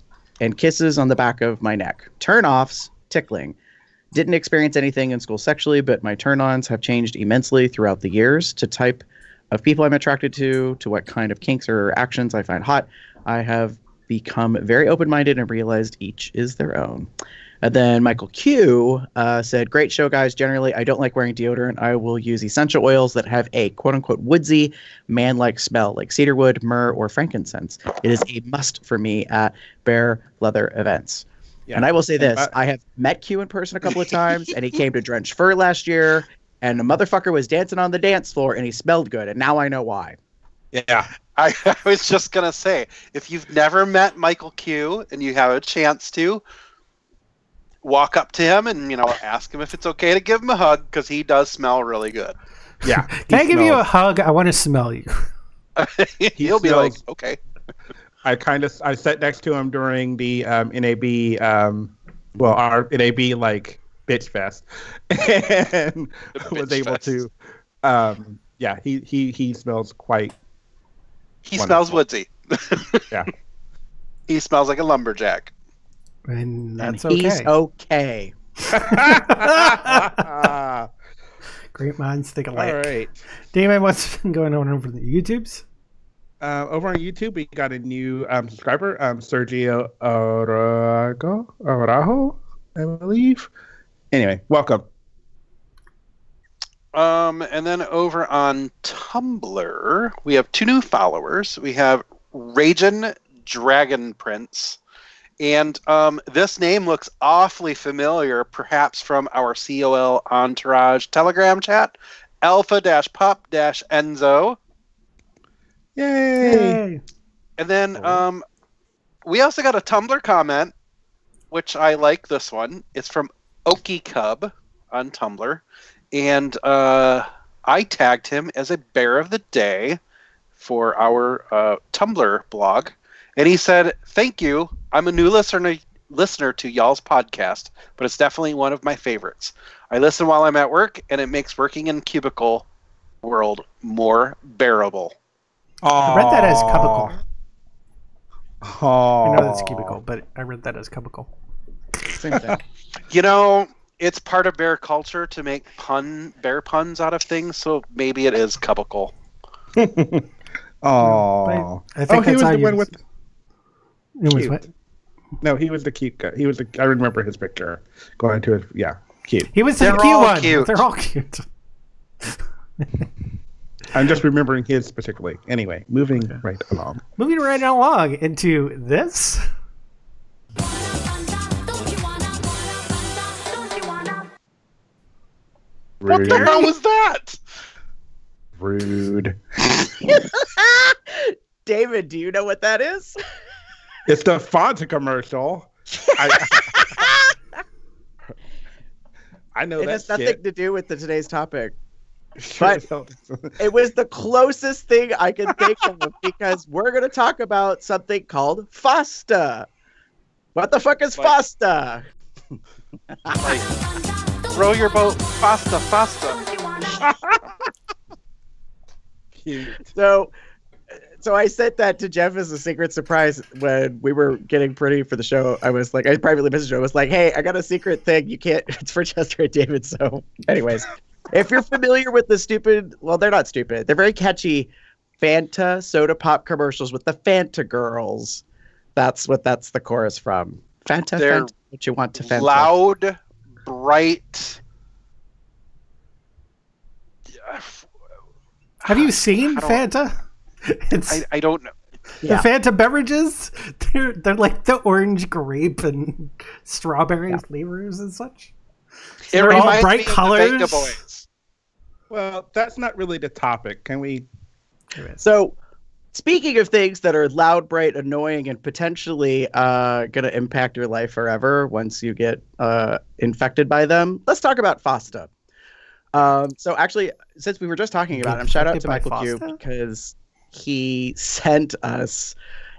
and kisses on the back of my neck. Turn-offs, tickling. Didn't experience anything in school sexually, but my turn-ons have changed immensely throughout the years to type of people I'm attracted to what kind of kinks or actions I find hot. I have become very open-minded and realized each is their own. And then Michael Q said, great show, guys. Generally, I don't like wearing deodorant. I will use essential oils that have a quote-unquote woodsy, man-like smell, like cedarwood, myrrh, or frankincense. It is a must for me at bare leather events. Yeah. And I will say this. I have met Q in person a couple of times, and he came to Drench Fur last year, and the motherfucker was dancing on the dance floor, and he smelled good, and now I know why. Yeah. I was just going to say, if you've never met Michael Q and you have a chance to, walk up to him and, ask him if it's okay to give him a hug, because he does smell really good. Yeah. Can I give you a hug? I want to smell you. He'll be like, okay. I sat next to him during the NAB, our NAB like bitch fest, and was able to, he smells quite. He smells woodsy. Yeah. He smells like a lumberjack. And that's okay. He's okay. Great minds think alike. All right. Damon, what's been going on over the YouTubes? Over on YouTube, we got a new subscriber, Sergio Arajo, I believe. Anyway, welcome. And then over on Tumblr, we have 2 new followers. We have Ragin Dragon Prince. And this name looks awfully familiar, perhaps from our COL Entourage Telegram chat, Alpha-Pup-Enzo. Yay! And then we also got a Tumblr comment, which I like this one. It's from Okie Cub on Tumblr. And I tagged him as a Bear of the Day for our Tumblr blog. And he said, thank you. I'm a new listener to y'all's podcast, but it's definitely one of my favorites. I listen while I'm at work, and it makes working in cubicle world more bearable. I read that as cubicle. Oh. I know that's cubicle, but I read that as cubicle. Same thing. It's part of bear culture to make bear puns out of things, so maybe it is cubicle. Oh. I think that's how you... It was Cute. what? No, he was the cute guy. I remember his picture going to his. Yeah, cute. He was the They're cute all one. cute. They're all cute. I'm just remembering his particularly. Anyway, moving right along. Moving right along into this. What the hell was that? Rude. David, do you know what that is? It's the FOSTA commercial. I know It that has nothing shit. to do with today's topic. Sure But it was the closest thing I could think of because we're going to talk about something called FOSTA. What the fuck is FOSTA? Like, row your boat, FOSTA, FOSTA. Cute. So I sent that to Jeff as a secret surprise when we were getting pretty for the show. I was like, I privately messaged him. I was like, hey, I got a secret thing. You can't, it's for Chester and David. So anyways, if you're familiar with the stupid, well, they're not stupid. They're very catchy Fanta soda pop commercials with the Fanta girls. That's the chorus from. Fanta, They're Fanta, what you want to Fanta. Loud, bright. Have you seen I don't- Fanta? It's I don't know. the Yeah. Fanta beverages. They're like the orange grape and strawberry flavors and such. It They're all reminds bright me of the colors. Venga Boys. Well, that's not really the topic. Can we? So, speaking of things that are loud, bright, annoying, and potentially going to impact your life forever once you get infected by them, let's talk about FOSTA. So, actually, since we were just talking about him, shout out to Infected by Michael Q FOSTA? because he sent us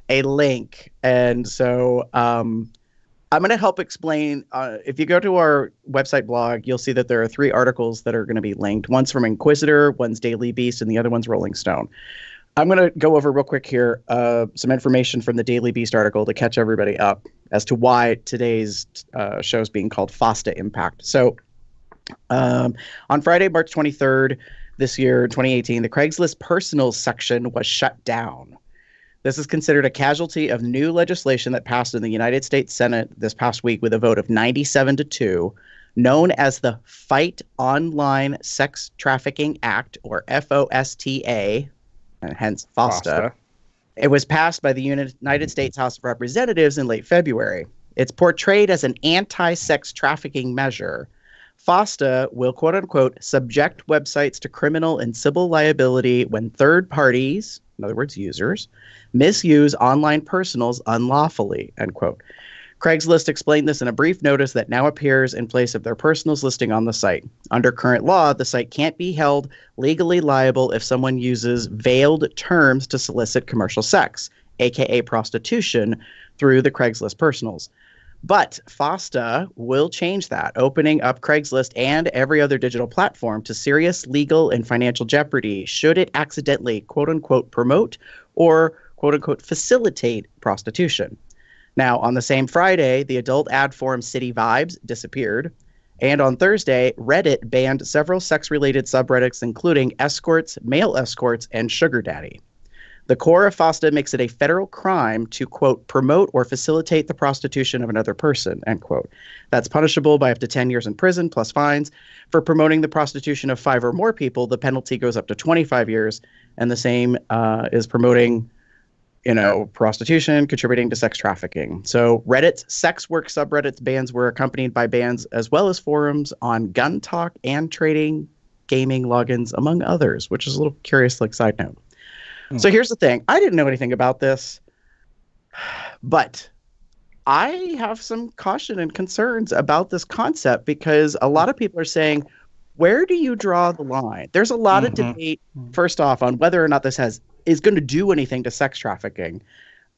a link. And so I'm going to help explain. If you go to our website blog, you'll see that there are 3 articles that are going to be linked. One's from Inquisitor, one's Daily Beast, and the other one's Rolling Stone. I'm going to go over real quick here some information from the Daily Beast article to catch everybody up as to why today's show is being called FOSTA Impact. So on Friday, March 23rd, this year, 2018, the Craigslist personals section was shut down. This is considered a casualty of new legislation that passed in the United States Senate this past week with a vote of 97-2, known as the Fight Online Sex Trafficking Act, or FOSTA, and hence FOSTA. It was passed by the United States House of Representatives in late February. It's portrayed as an anti-sex trafficking measure. FOSTA will, quote unquote, subject websites to criminal and civil liability when third parties, in other words, users, misuse online personals unlawfully, end quote. Craigslist explained this in a brief notice that now appears in place of their personals listing on the site. Under current law, the site can't be held legally liable if someone uses veiled terms to solicit commercial sex, aka prostitution, through the Craigslist personals. But FOSTA will change that, opening up Craigslist and every other digital platform to serious legal and financial jeopardy should it accidentally, quote unquote, promote or, quote unquote, facilitate prostitution. Now, on the same Friday, the adult ad forum City Vibes disappeared. And on Thursday, Reddit banned several sex-related subreddits, including escorts, male escorts, and sugar daddy. The core of FOSTA makes it a federal crime to, quote, promote or facilitate the prostitution of another person, end quote. That's punishable by up to 10 years in prison plus fines. For promoting the prostitution of 5 or more people, the penalty goes up to 25 years. And the same is promoting, prostitution, contributing to sex trafficking. So Reddit's sex work subreddits bans were accompanied by bans as well as forums on gun talk and trading, gaming logins, among others, which is a little curious, side note. So here's the thing. I didn't know anything about this, but I have some caution and concerns about this concept because a lot of people are saying, where do you draw the line? There's a lot of debate, first off, on whether or not this is going to do anything to sex trafficking.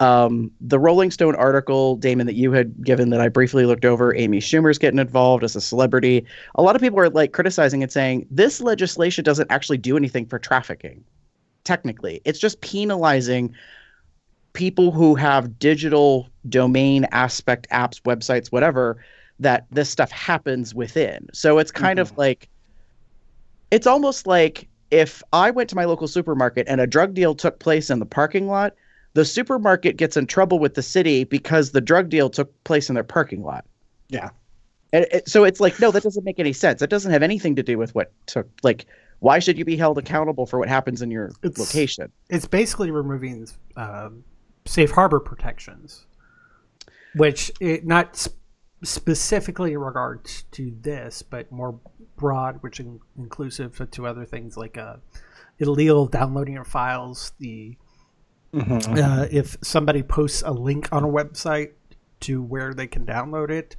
The Rolling Stone article, Damon, that you had given that I briefly looked over, Amy Schumer's getting involved as a celebrity. A lot of people are criticizing and saying this legislation doesn't actually do anything for trafficking. Technically, it's just penalizing people who have digital domain aspect apps, websites, whatever, that this stuff happens within. So it's kind of it's almost like if I went to my local supermarket and a drug deal took place in the parking lot, the supermarket gets in trouble with the city because the drug deal took place in their parking lot. Yeah. And so it's like, no, that doesn't make any sense. It doesn't have anything to do with what took, like, why should you be held accountable for what happens in your location? It's basically removing safe harbor protections, which not specifically in regards to this, but more broad, which inclusive to other things like illegal downloading of files. If somebody posts a link on a website to where they can download it,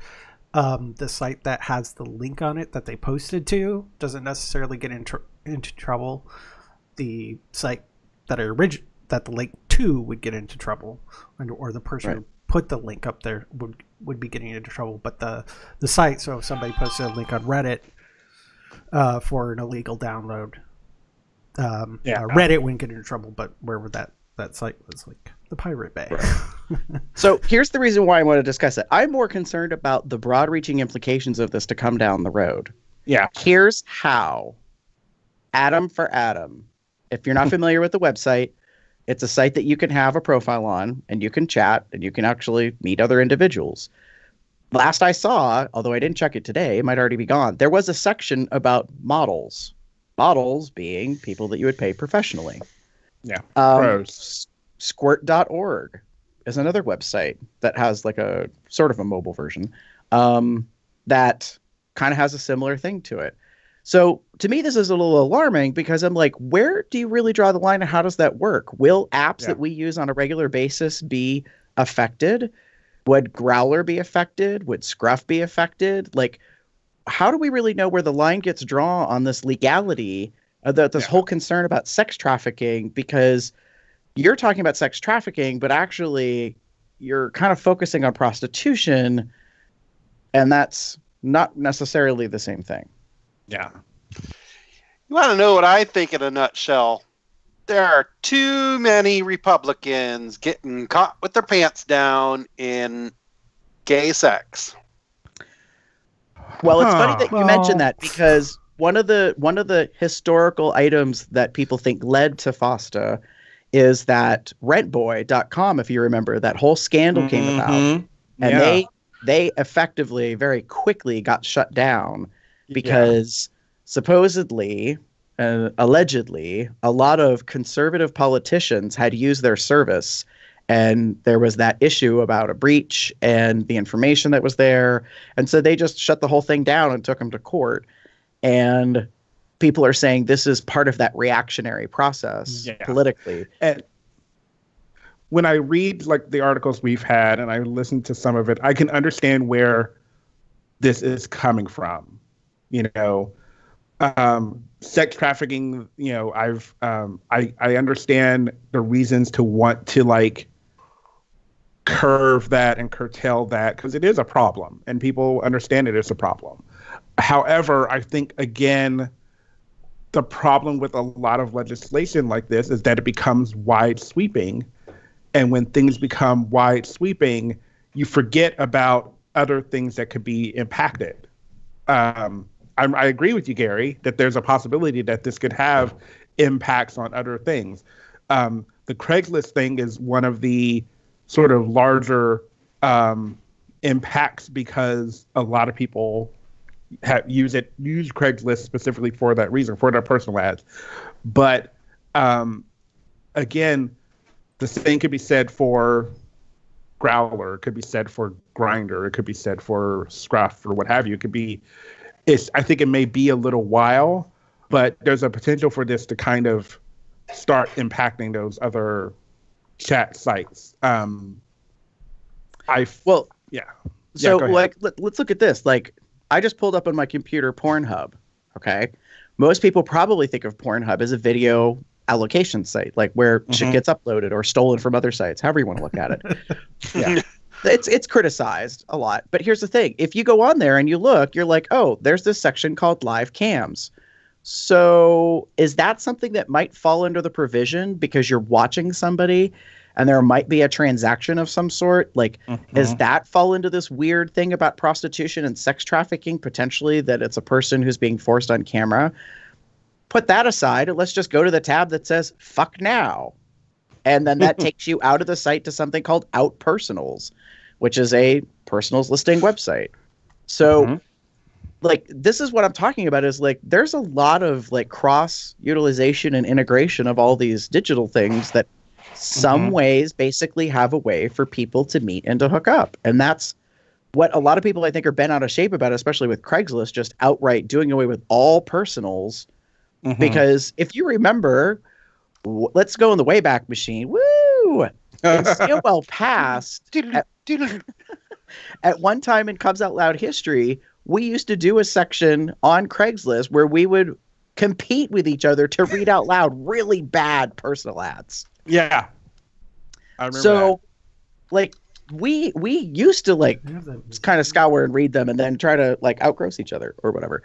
the site that has the link on it that they posted to doesn't necessarily get into trouble. The site that the link to would get into trouble, or the person who put the link up there would be getting into trouble. But the site, so if somebody posted a link on Reddit for an illegal download, Reddit wouldn't get into trouble, but wherever that site was, like the Pirate Bay. So here's the reason why I want to discuss it. I'm more concerned about the broad-reaching implications of this to come down the road. Yeah. Here's how. Atom for Atom. If you're not familiar with the website, it's a site that you can have a profile on, and you can chat, and you can actually meet other individuals. Last I saw, although I didn't check it today, it might already be gone, there was a section about models. Models being people that you would pay professionally. Yeah. Pros. Squirt.org is another website that has like a sort of a mobile version that kind of has a similar thing to it. So to me, this is a little alarming because I'm like, where do you really draw the line and how does that work? Will apps that we use on a regular basis be affected? Would Growler be affected? Would Scruff be affected? Like, how do we really know where the line gets drawn on this legality, this whole concern about sex trafficking? Because you're talking about sex trafficking, but actually you're kind of focusing on prostitution, and that's not necessarily the same thing. Yeah. You want to know what I think in a nutshell? There are too many Republicans getting caught with their pants down in gay sex. Well, it's funny that you mentioned that because one of the historical items that people think led to FOSTA is that rentboy.com, if you remember, that whole scandal came about, and they effectively very quickly got shut down because supposedly, allegedly, a lot of conservative politicians had used their service, and there was that issue about a breach and the information that was there, and so they just shut the whole thing down and took them to court. And people are saying this is part of that reactionary process politically. And when I read like the articles we've had and I listen to some of it, I can understand where this is coming from. You know, sex trafficking, you know, I understand the reasons to want to like curve that and curtail that because it is a problem and people understand it is a problem. However, I think, again, the problem with a lot of legislation like this is that it becomes wide sweeping. And when things become wide sweeping, you forget about other things that could be impacted. I agree with you, Gary, that there's a possibility that this could have impacts on other things. The Craigslist thing is one of the sort of larger impacts because a lot of people use Craigslist specifically for that reason, for their personal ads. But again, the same could be said for Growler, it could be said for Grindr, it could be said for Scruff or what have you. I think it may be a little while, but there's a potential for this to kind of start impacting those other chat sites. So like, let's look at this. Like, I just pulled up on my computer Pornhub. Okay. Most people probably think of Pornhub as a video allocation site, like where shit gets uploaded or stolen from other sites, however you want to look at it. It's criticized a lot. But here's the thing. If you go on there and you look, you're like, oh, there's this section called live cams. So is that something that might fall under the provision because you're watching somebody and there might be a transaction of some sort? Like, does that fall into this weird thing about prostitution and sex trafficking, potentially, that it's a person who's being forced on camera? Put that aside, and let's just go to the tab that says, fuck now. And then that takes you out of the site to something called Out Personals, which is a personals listing website. So like, this is what I'm talking about, is like, there's a lot of like cross utilization and integration of all these digital things that some ways basically have a way for people to meet and to hook up. And that's what a lot of people I think are bent out of shape about, especially with Craigslist, just outright doing away with all personals. Because if you remember, let's go in the Wayback Machine. Woo! In COL Past, at one time in Cubs Out Loud history, we used to do a section on Craigslist where we would compete with each other to read out loud really bad personal ads. Yeah. I remember so, like, we used to, like, kind of scour and read them and then try to, like, outgross each other or whatever.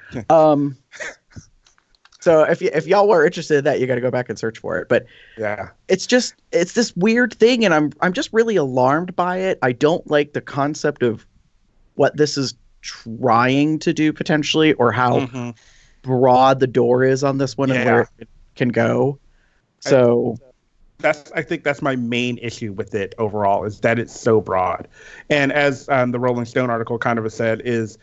So if y'all were interested in that, you got to go back and search for it. But yeah, it's this weird thing, and I'm just really alarmed by it. I don't like the concept of what this is trying to do potentially, or how broad the door is on this one and where it can go. So I think that's my main issue with it overall, is that it's so broad. And as the Rolling Stone article kind of said, is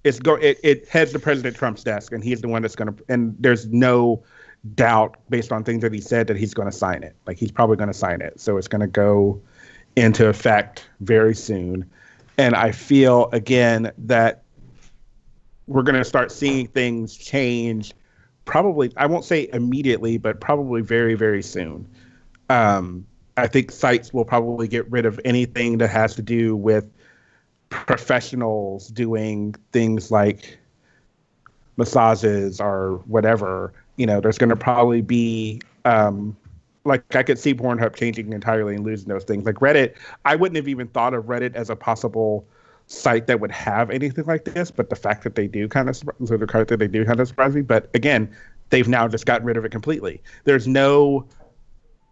it heads to President Trump's desk, and he's the one that's going to, and there's no doubt based on things that he said that he's going to sign it. Like, he's probably going to sign it. So it's going to go into effect very soon. And I feel, again, that we're going to start seeing things change, probably, I won't say immediately, but probably very, very soon. I think sites will probably get rid of anything that has to do with professionals doing things like massages or whatever. You know, there's going to probably be, like, I could see Pornhub changing entirely and losing those things. Like Reddit, I wouldn't have even thought of Reddit as a possible site that would have anything like this, but the fact that they do kind of surprise me. But again, they've now just gotten rid of it completely. There's no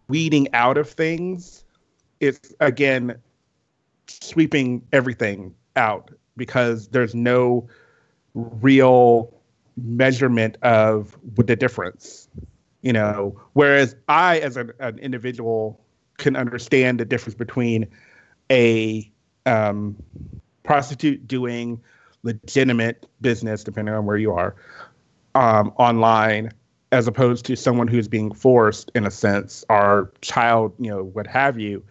weeding out of things. It's, again, sweeping everything out because there's no real measurement of the difference. You know, whereas I, as an individual, can understand the difference between a prostitute doing legitimate business, depending on where you are, online, as opposed to someone who's being forced, in a sense, or child, you know, what have you.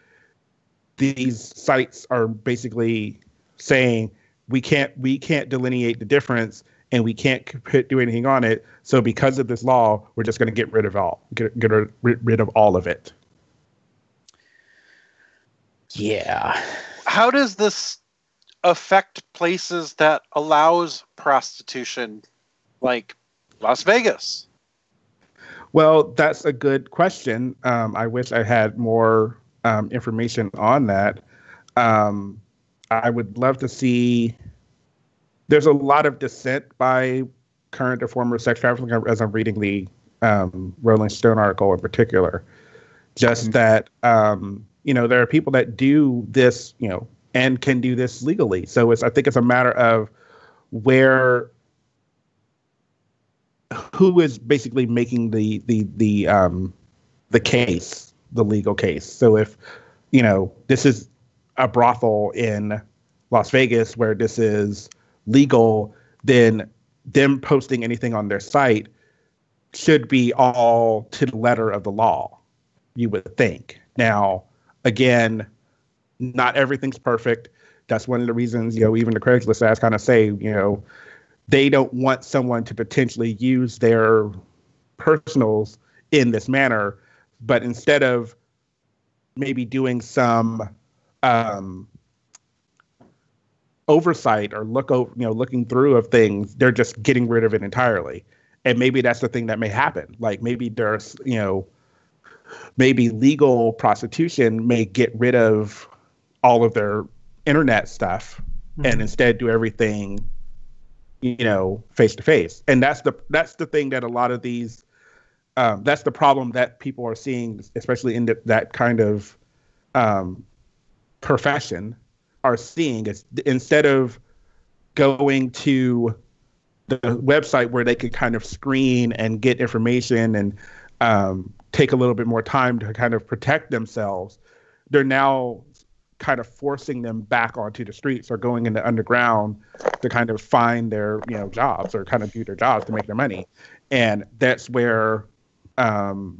These sites are basically saying we can't delineate the difference, and we can't do anything on it. So because of this law, we're just going to get rid of all of it. Yeah. How does this affect places that allows prostitution, like Las Vegas? Well, that's a good question. I wish I had more information on that. I would love to see. There's a lot of dissent by current or former sex traffickers as I'm reading the Rolling Stone article in particular. Just that, you know, there are people that do this, you know, and can do this legally. So I think it's a matter of who is basically making the case, the legal case. So if, you know, this is a brothel in Las Vegas where this is legal, then them posting anything on their site should be all to the letter of the law, you would think. Now, again, not everything's perfect. That's one of the reasons, you know, even the Craigslist ads kind of say, you know, they don't want someone to potentially use their personals in this manner, but instead of maybe doing some oversight or looking through of things, they're just getting rid of it entirely. And maybe that's the thing that may happen. Like maybe there's, you know, maybe legal prostitution may get rid of all of their internet stuff and instead do everything, you know, face to face. And that's the thing that a lot of these, that's the problem that people are seeing, especially in that kind of profession, are seeing is instead of going to the website where they could kind of screen and get information and take a little bit more time to kind of protect themselves, they're now kind of forcing them back onto the streets or going into underground to kind of find their, jobs or kind of do their jobs to make their money. And that's where the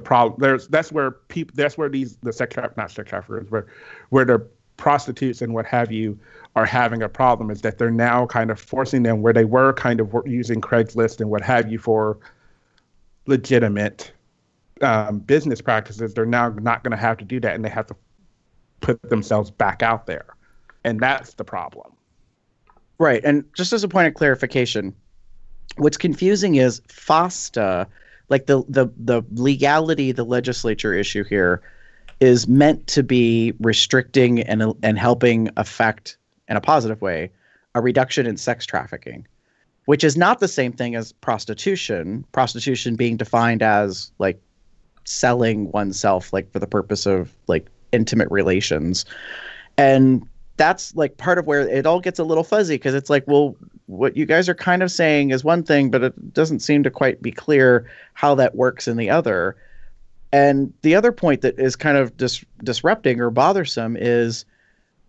problem that's where the not sex traffickers, where the prostitutes and what have you are having a problem, is that they're now kind of forcing them where they were kind of using Craigslist and what have you for legitimate business practices. They're now not going to have to do that, and they have to put themselves back out there, and that's the problem. Right. And just as a point of clarification, what's confusing is FOSTA, like the legality, the legislature issue here, is meant to be restricting and helping affect, in a positive way, a reduction in sex trafficking, which is not the same thing as prostitution. Prostitution being defined as like selling oneself, like for the purpose of like intimate relations. And that's like part of where it all gets a little fuzzy, because it's like, well, what you guys are kind of saying is one thing, but it doesn't seem to quite be clear how that works in the other. And the other point that is kind of disrupting or bothersome is,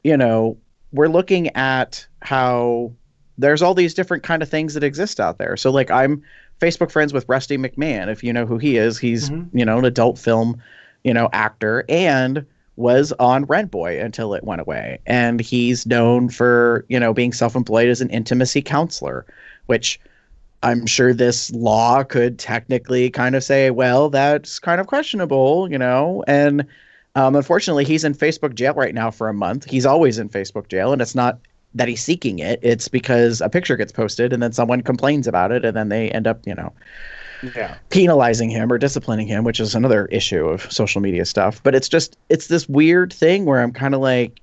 we're looking at how there's all these different kind of things that exist out there. So like, I'm Facebook friends with Rusty McMahon. If you know who he is, he's, an adult film, actor, and was on Rent Boy until it went away. And he's known for, being self-employed as an intimacy counselor, which I'm sure this law could technically kind of say, well, that's kind of questionable, and unfortunately, he's in Facebook jail right now for a month. He's always in Facebook jail, and it's not that he's seeking it. It's because a picture gets posted and then someone complains about it, and then they end up, penalizing him or disciplining him, which is another issue of social media stuff. But it's this weird thing where I'm kind of like,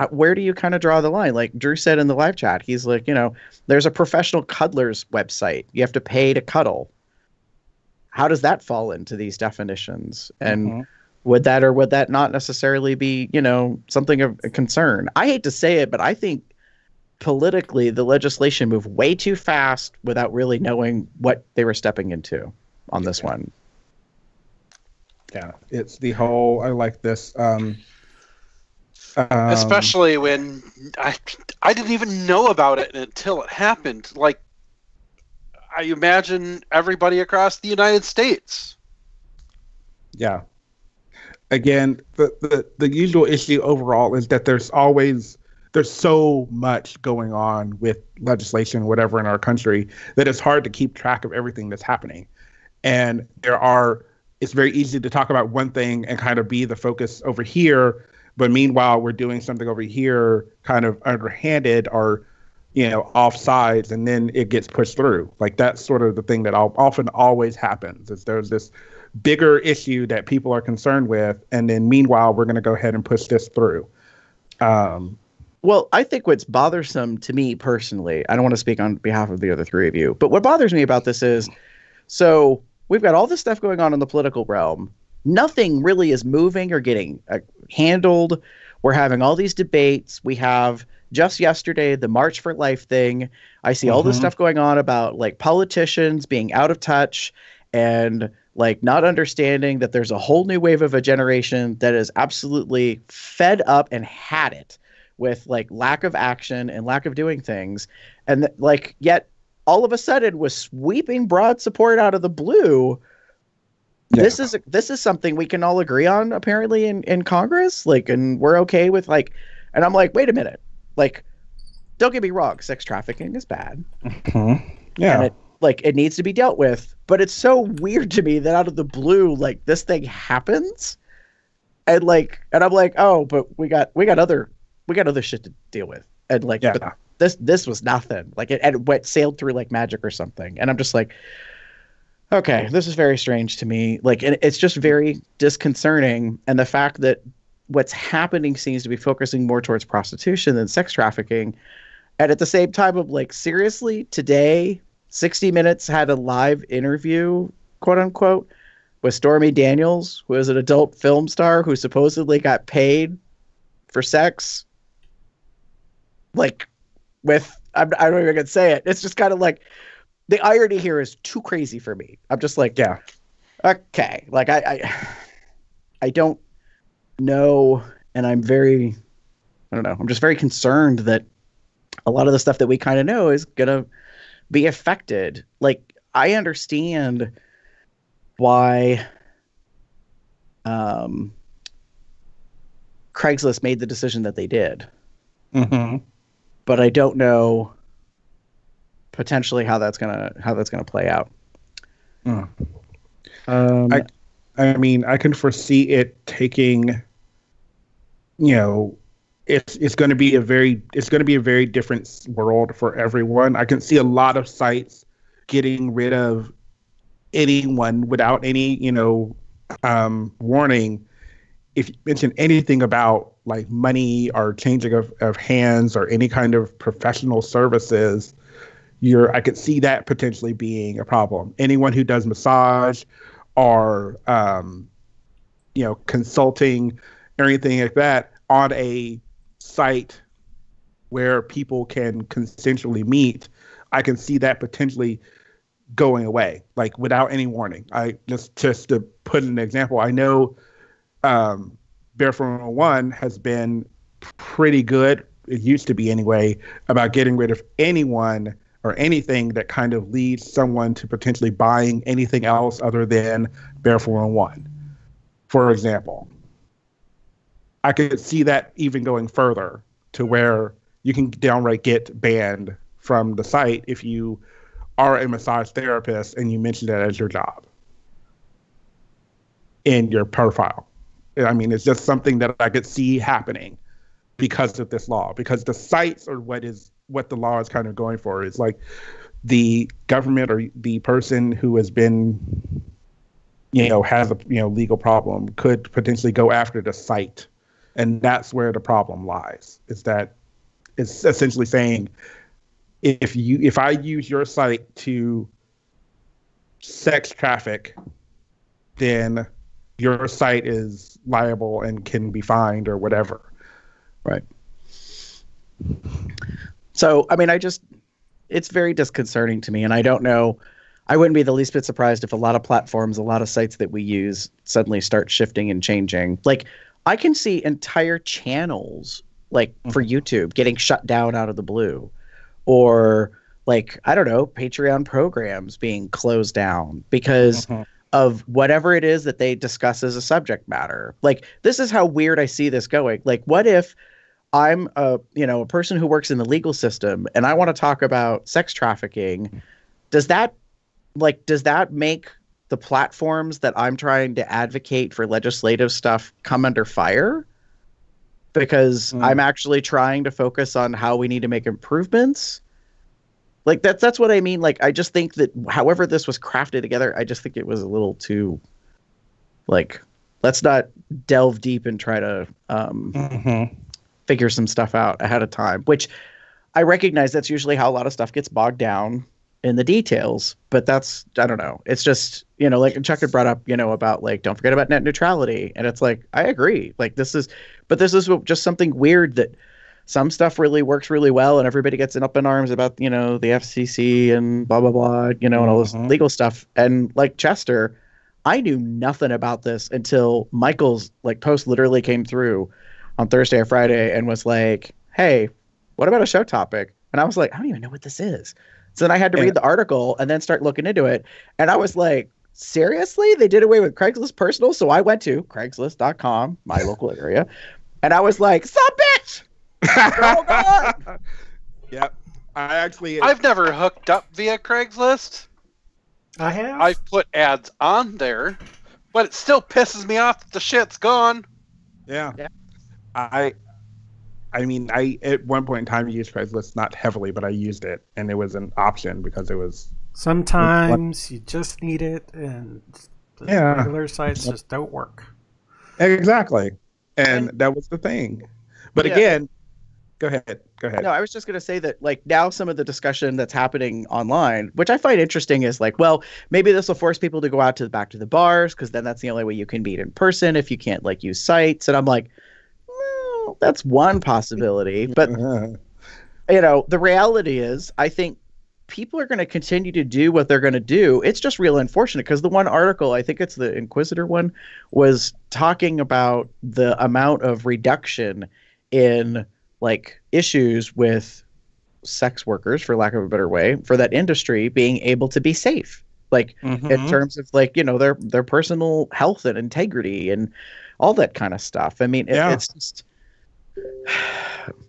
where do you kind of draw the line? Like Drew said in the live chat, he's like, there's a professional cuddler's website. You have to pay to cuddle. How does that fall into these definitions? And would that or would that not necessarily be, something of a concern? I hate to say it, but I think politically the legislation moved way too fast without really knowing what they were stepping into on this one. Yeah, it's the whole, I like this. Especially when I didn't even know about it until it happened. Like, I imagine everybody across the United States. Yeah. Again, the usual issue overall is that there's so much going on with legislation, whatever, in our country, that it's hard to keep track of everything that's happening. And it's very easy to talk about one thing and kind of be the focus over here. But meanwhile, we're doing something over here kind of underhanded or, off sides, and then it gets pushed through. Like, that's sort of the thing that often always happens, is there's this bigger issue that people are concerned with, and then meanwhile, we're going to go ahead and push this through. Well, I think what's bothersome to me personally, I don't want to speak on behalf of the other three of you, but what bothers me about this is, so we've got all this stuff going on in the political realm. Nothing really is moving or getting handled. We're having all these debates. We have just yesterday the March for Life thing. I see all this stuff going on about like politicians being out of touch and like not understanding that there's a whole new wave of a generation that is absolutely fed up and had it with like lack of action and lack of doing things. And yet all of a sudden was sweeping broad support out of the blue. Yeah. This is something we can all agree on apparently in Congress, and we're okay with and I'm like, wait a minute, don't get me wrong, sex trafficking is bad. Yeah. And it needs to be dealt with, but it's so weird to me that out of the blue, this thing happens. And I'm like, oh, but we got other shit to deal with. And but this was nothing. It sailed through like magic or something. And I'm just like, okay, this is very strange to me. And it's just very disconcerting. And the fact that what's happening seems to be focusing more towards prostitution than sex trafficking. And at the same time, I'm seriously, today, 60 Minutes had a live interview, quote unquote, with Stormy Daniels, who is an adult film star who supposedly got paid for sex. I don't even gonna say it. It's just kind of the irony here is too crazy for me. I'm just like, yeah, Okay, like I don't know, and I don't know. I'm just very concerned that a lot of the stuff that we kind of know is gonna be affected. Like, I understand why Craigslist made the decision that they did, but I don't know potentially how that's gonna play out. I mean, I can foresee it taking, it's going to be a very different world for everyone. I can see a lot of sites getting rid of anyone without any, warning. If you mention anything about like money or changing of hands or any kind of professional services, I could see that potentially being a problem. Anyone who does massage or, consulting or anything like that on a site where people can consensually meet, I can see that potentially going away, like without any warning. I just to put an example, I know Bear 411 has been pretty good, it used to be anyway, about getting rid of anyone or anything that kind of leads someone to potentially buying anything else other than Bear 411, for example. I could see that even going further to where you can downright get banned from the site if you are a massage therapist and you mention that as your job in your profile. I mean, it's just something that I could see happening because of this law, because the sites are what the law is kind of going for. Is like the government or the person who has been, has a legal problem could potentially go after the site, and that's where the problem lies. Is that it's essentially saying if I use your site to sex traffic, then your site is liable and can be fined or whatever. Right. So, I mean, it's very disconcerting to me, and I don't know, I wouldn't be the least bit surprised if a lot of platforms, a lot of sites that we use suddenly start shifting and changing. Like, I can see entire channels, like for YouTube, getting shut down out of the blue, or like, I don't know, Patreon programs being closed down because of whatever it is that they discuss as a subject matter. Like, this is how weird I see this going. Like, what if I'm a person who works in the legal system and I want to talk about sex trafficking? Does that make the platforms that I'm trying to advocate for legislative stuff come under fire? Because I'm actually trying to focus on how we need to make improvements. Like, that's what I mean. Like, I just think that however this was crafted together, I just think it was a little too, like, let's not delve deep and try to figure some stuff out ahead of time, which I recognize that's usually how a lot of stuff gets bogged down in the details, but that's, I don't know. It's just, like Chuck had brought up, about like, don't forget about net neutrality. And it's like, I agree. Like, this is just something weird that some stuff really works really well and everybody gets up in arms about, the FCC and blah, blah, blah, and all this legal stuff. And like Chester, I knew nothing about this until Michael's like post literally came through on Thursday or Friday and was like, hey, what about a show topic? And I was like, I don't even know what this is. So then I had to read the article and then start looking into it. And I was like, seriously? They did away with Craigslist Personal? So I went to Craigslist.com, my local area, and I was like, sup, bitch! Oh, God! Yep. I've never hooked up via Craigslist. I have. I've put ads on there, but it still pisses me off that the shit's gone. Yeah. I mean, I at one point in time used Craigslist, not heavily, but I used it, and it was an option because it was. Sometimes you just need it, and the regular sites just don't work. Exactly, and that was the thing. But again, go ahead. No, I was just going to say that, like, now some of the discussion that's happening online, which I find interesting, is like, well, maybe this will force people to go out back to the bars because then that's the only way you can meet in person if you can't like use sites. And I'm like, well, that's one possibility. But the reality is, I think people are going to continue to do what they're going to do. It's just real unfortunate because the one article, I think it's the Inquisitor one, was talking about the amount of reduction in like issues with sex workers, for lack of a better way, for that industry being able to be safe, like in terms of like, you know, their personal health and integrity and all that kind of stuff. I mean, it's just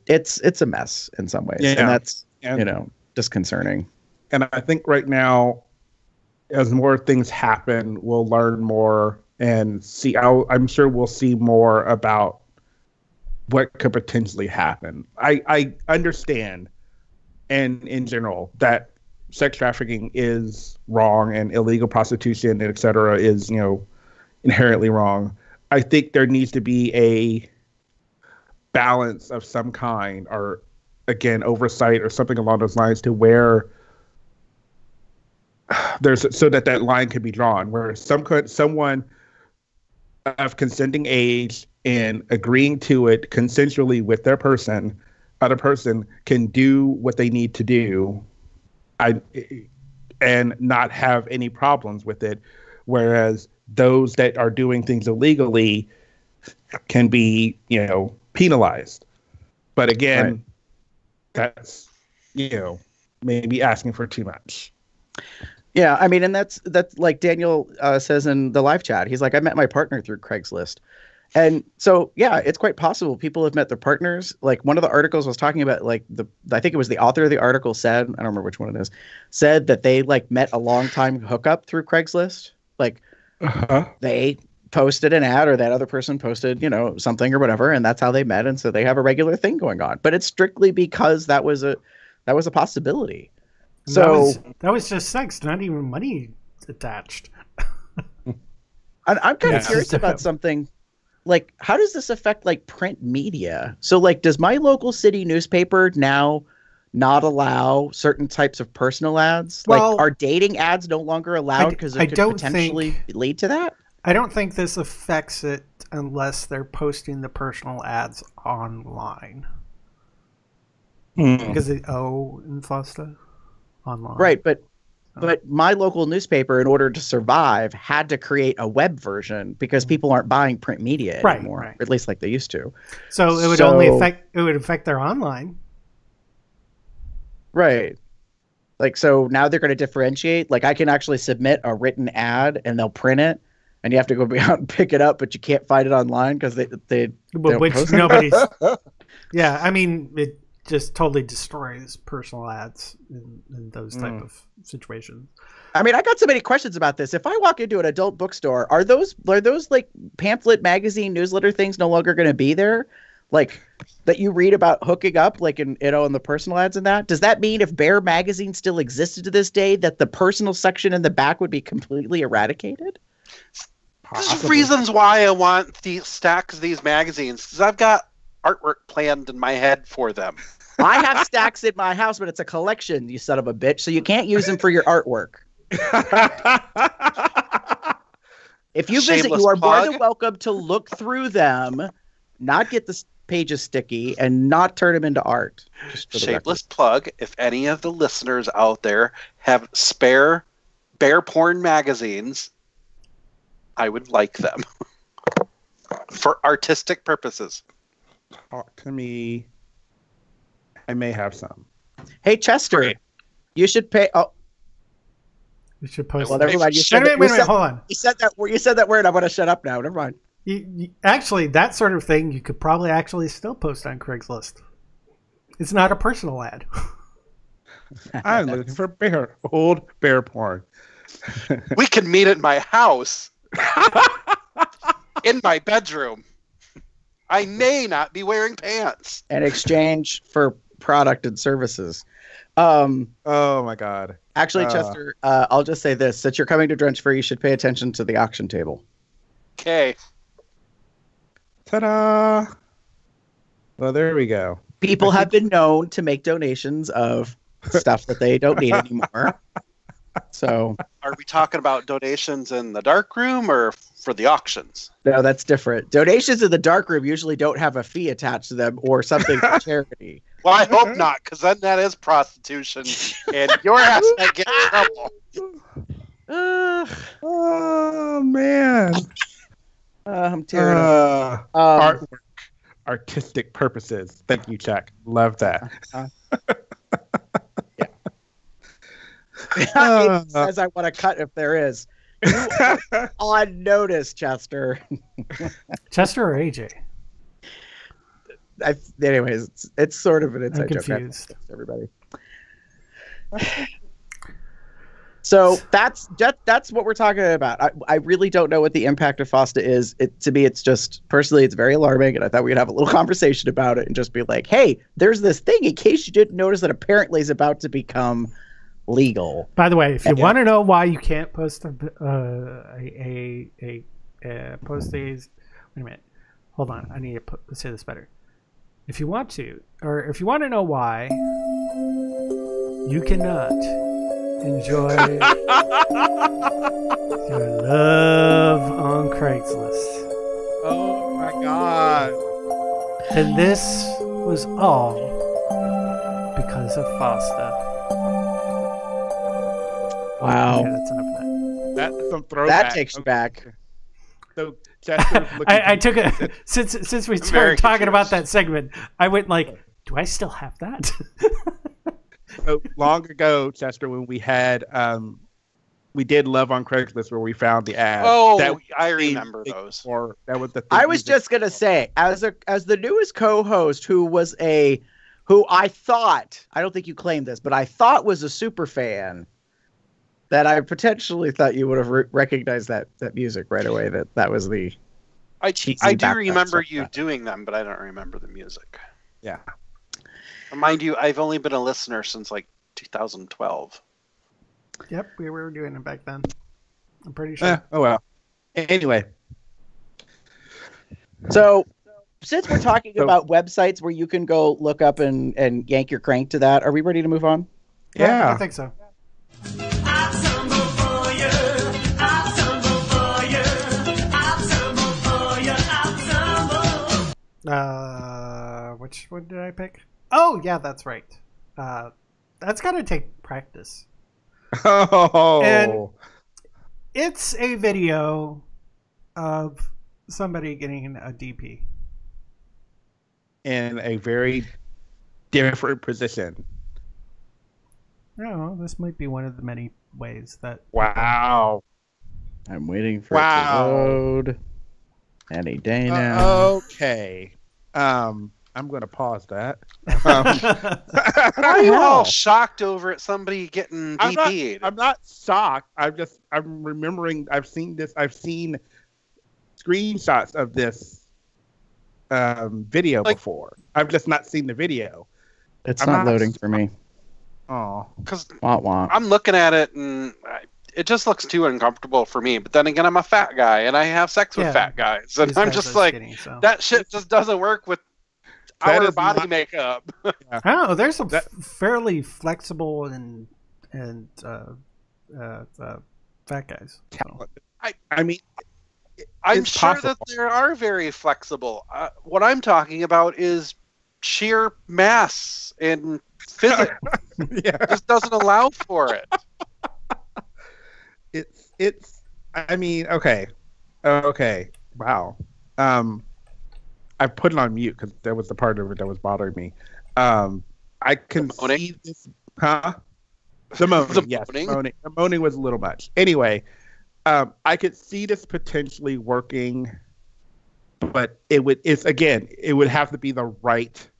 it's a mess in some ways, and that's you know, disconcerting. And I think right now, as more things happen, we'll learn more and see. I'm sure we'll see more about what could potentially happen. I understand, and in general, that sex trafficking is wrong and illegal prostitution, et cetera, is, you know, inherently wrong. I think there needs to be a balance of some kind, or again, oversight or something along those lines, to where there's, so that line can be drawn, where someone of consenting age and agreeing to it consensually with their other person can do what they need to do, and not have any problems with it, whereas those that are doing things illegally can be, you know, penalized. But again, that's, you know, maybe asking for too much. Yeah, I mean, and that's like Daniel says in the live chat. He's like, I met my partner through Craigslist. And so, yeah, it's quite possible people have met their partners. Like one of the articles was talking about, like, I think it was the author of the article said, I don't remember which one it is, said that they like met a long time hookup through Craigslist. Like they posted an ad, or that other person posted, you know, something or whatever, and that's how they met. And so they have a regular thing going on. But it's strictly because that was a possibility. So that was just sex, not even money attached. I'm kind of curious about something. Like, how does this affect like print media? So like, does my local city newspaper now not allow certain types of personal ads? Well, like, are dating ads no longer allowed because it could potentially lead to that? I don't think this affects it unless they're posting the personal ads online. Because they owe in FOSTA online. Right, but my local newspaper, in order to survive, had to create a web version because people aren't buying print media anymore, or at least like they used to. So it would only affect their online. Right. Like, so now they're going to differentiate. Like, I can actually submit a written ad and they'll print it, and you have to go out and pick it up, but you can't find it online because they which nobody's. Yeah, I mean, it just totally destroys personal ads in those type of situations. I mean, I got so many questions about this. If I walk into an adult bookstore, are those like pamphlet, magazine, newsletter things no longer going to be there? Like, that you read about hooking up, like in, you know, in the personal ads and that? Does that mean if Bear magazine still existed to this day, that the personal section in the back would be completely eradicated? There's reasons why I want the stacks of these magazines, because I've got artwork planned in my head for them. I have stacks in my house, but it's a collection, you son of a bitch, so you can't use them for your artwork. If you visit, you are more than welcome to look through them, not get the pages sticky, and not turn them into art. Shameless plug. If any of the listeners out there have spare bear porn magazines, I would like them for artistic purposes. Talk to me. I may have some. Hey, Chester, you should pay. Oh, you should post. Well, never mind. Wait, hold on. You said that word. I want to shut up now. Never mind. Actually, that sort of thing you could probably actually still post on Craigslist. It's not a personal ad. I'm looking for old bear porn. We can meet at my house. In my bedroom. I may not be wearing pants. In exchange for product and services. Oh my God. Actually, Chester, I'll just say this. Since you're coming to Drench Free, you should pay attention to the auction table. Okay. Ta-da! Well, there we go. People have been known to make donations of stuff that they don't need anymore. So Are we talking about donations in the dark room or for the auctions? no, that's different. Donations in the dark room usually don't have a fee attached to them or something for charity. Well, I hope not, because then that is prostitution, and your ass might get in trouble. Oh man. I'm tearing up. Artwork, artistic purposes. Thank you, Chuck. Love that. It says I want to cut if there is. You are on notice, Chester. Chester or AJ? Anyways, it's sort of an I'm inside joke. confused. Everybody. So that's what we're talking about. I really don't know what the impact of FOSTA is. To me, it's just personally, it's very alarming, and I thought we could have a little conversation about it and just be like, "Hey, there's this thing in case you didn't notice that apparently is about to become legal." By the way, if you want to know why you can't post post these, wait a minute, hold on, I need to say this better. If you want to, or if you want to know why you cannot enjoy your love on Craigslist, Oh my god. then this was all because of FOSTA. Wow, Okay, that's enough of that. That's some throwback. that takes you back. So Chester's looking I took it since we very started talking about confused. that segment. I went like, do I still have that? so long ago, Chester, when we had we did Love on Craigslist where we found the ad. Oh, I remember those. Or that was the thing I was just gonna say, as the newest co-host, who I thought, I don't think you claimed this, but I thought was a super fan, that I potentially thought you would have recognized that music right away. That was the I cheesy do background remember stuff. you doing them, but I don't remember the music. Yeah. Mind you, I've only been a listener since like 2012. Yep, we were doing it back then. I'm pretty sure. Oh well. Anyway. So, since we're talking about websites where you can go look up and yank your crank to that, are we ready to move on? Yeah, I think so. Which one did I pick? Oh, yeah, that's right. That's got to take practice. Oh. And it's a video of somebody getting a DP. In a very different position. No, this might be one of the many ways that. Wow. I'm waiting for it to load any day now. Okay. I'm going to pause that. Why are you all shocked over it? Somebody getting DP'd? I'm not shocked. I'm remembering. I've seen screenshots of this video before. I've just not seen the video. It's not loading for me. Oh, because wah. I'm looking at it and it just looks too uncomfortable for me. But then again, I'm a fat guy and I have sex with fat guys, and I'm just like, that shit just doesn't work with our body makeup. Oh, there's some fairly flexible and fat guys. So. I mean, I'm sure that there are very flexible. What I'm talking about is sheer mass and physics. It just doesn't allow for it. It's. I mean, okay. Wow. I put it on mute because that was the part of it that was bothering me. I can see this. Huh? The moaning. Yes, moaning. The moaning was a little much. Anyway, I could see this potentially working, but it would have to be the right,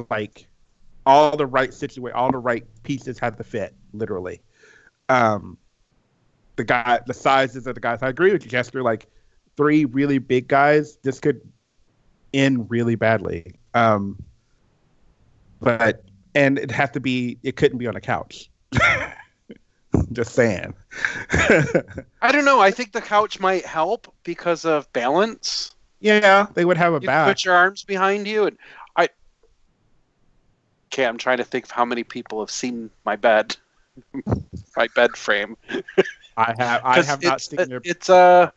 like, all the right situation, all the right pieces have to fit, literally. The sizes of the guys. I agree with you, Chester. Like, 3 really big guys, this could end really badly. But it couldn't be on a couch. Just saying. I don't know. I think the couch might help because of balance. Yeah, they would have a back. Put your arms behind you, and I'm trying to think of how many people have seen my bed. my bed frame. I have not seen your. It's I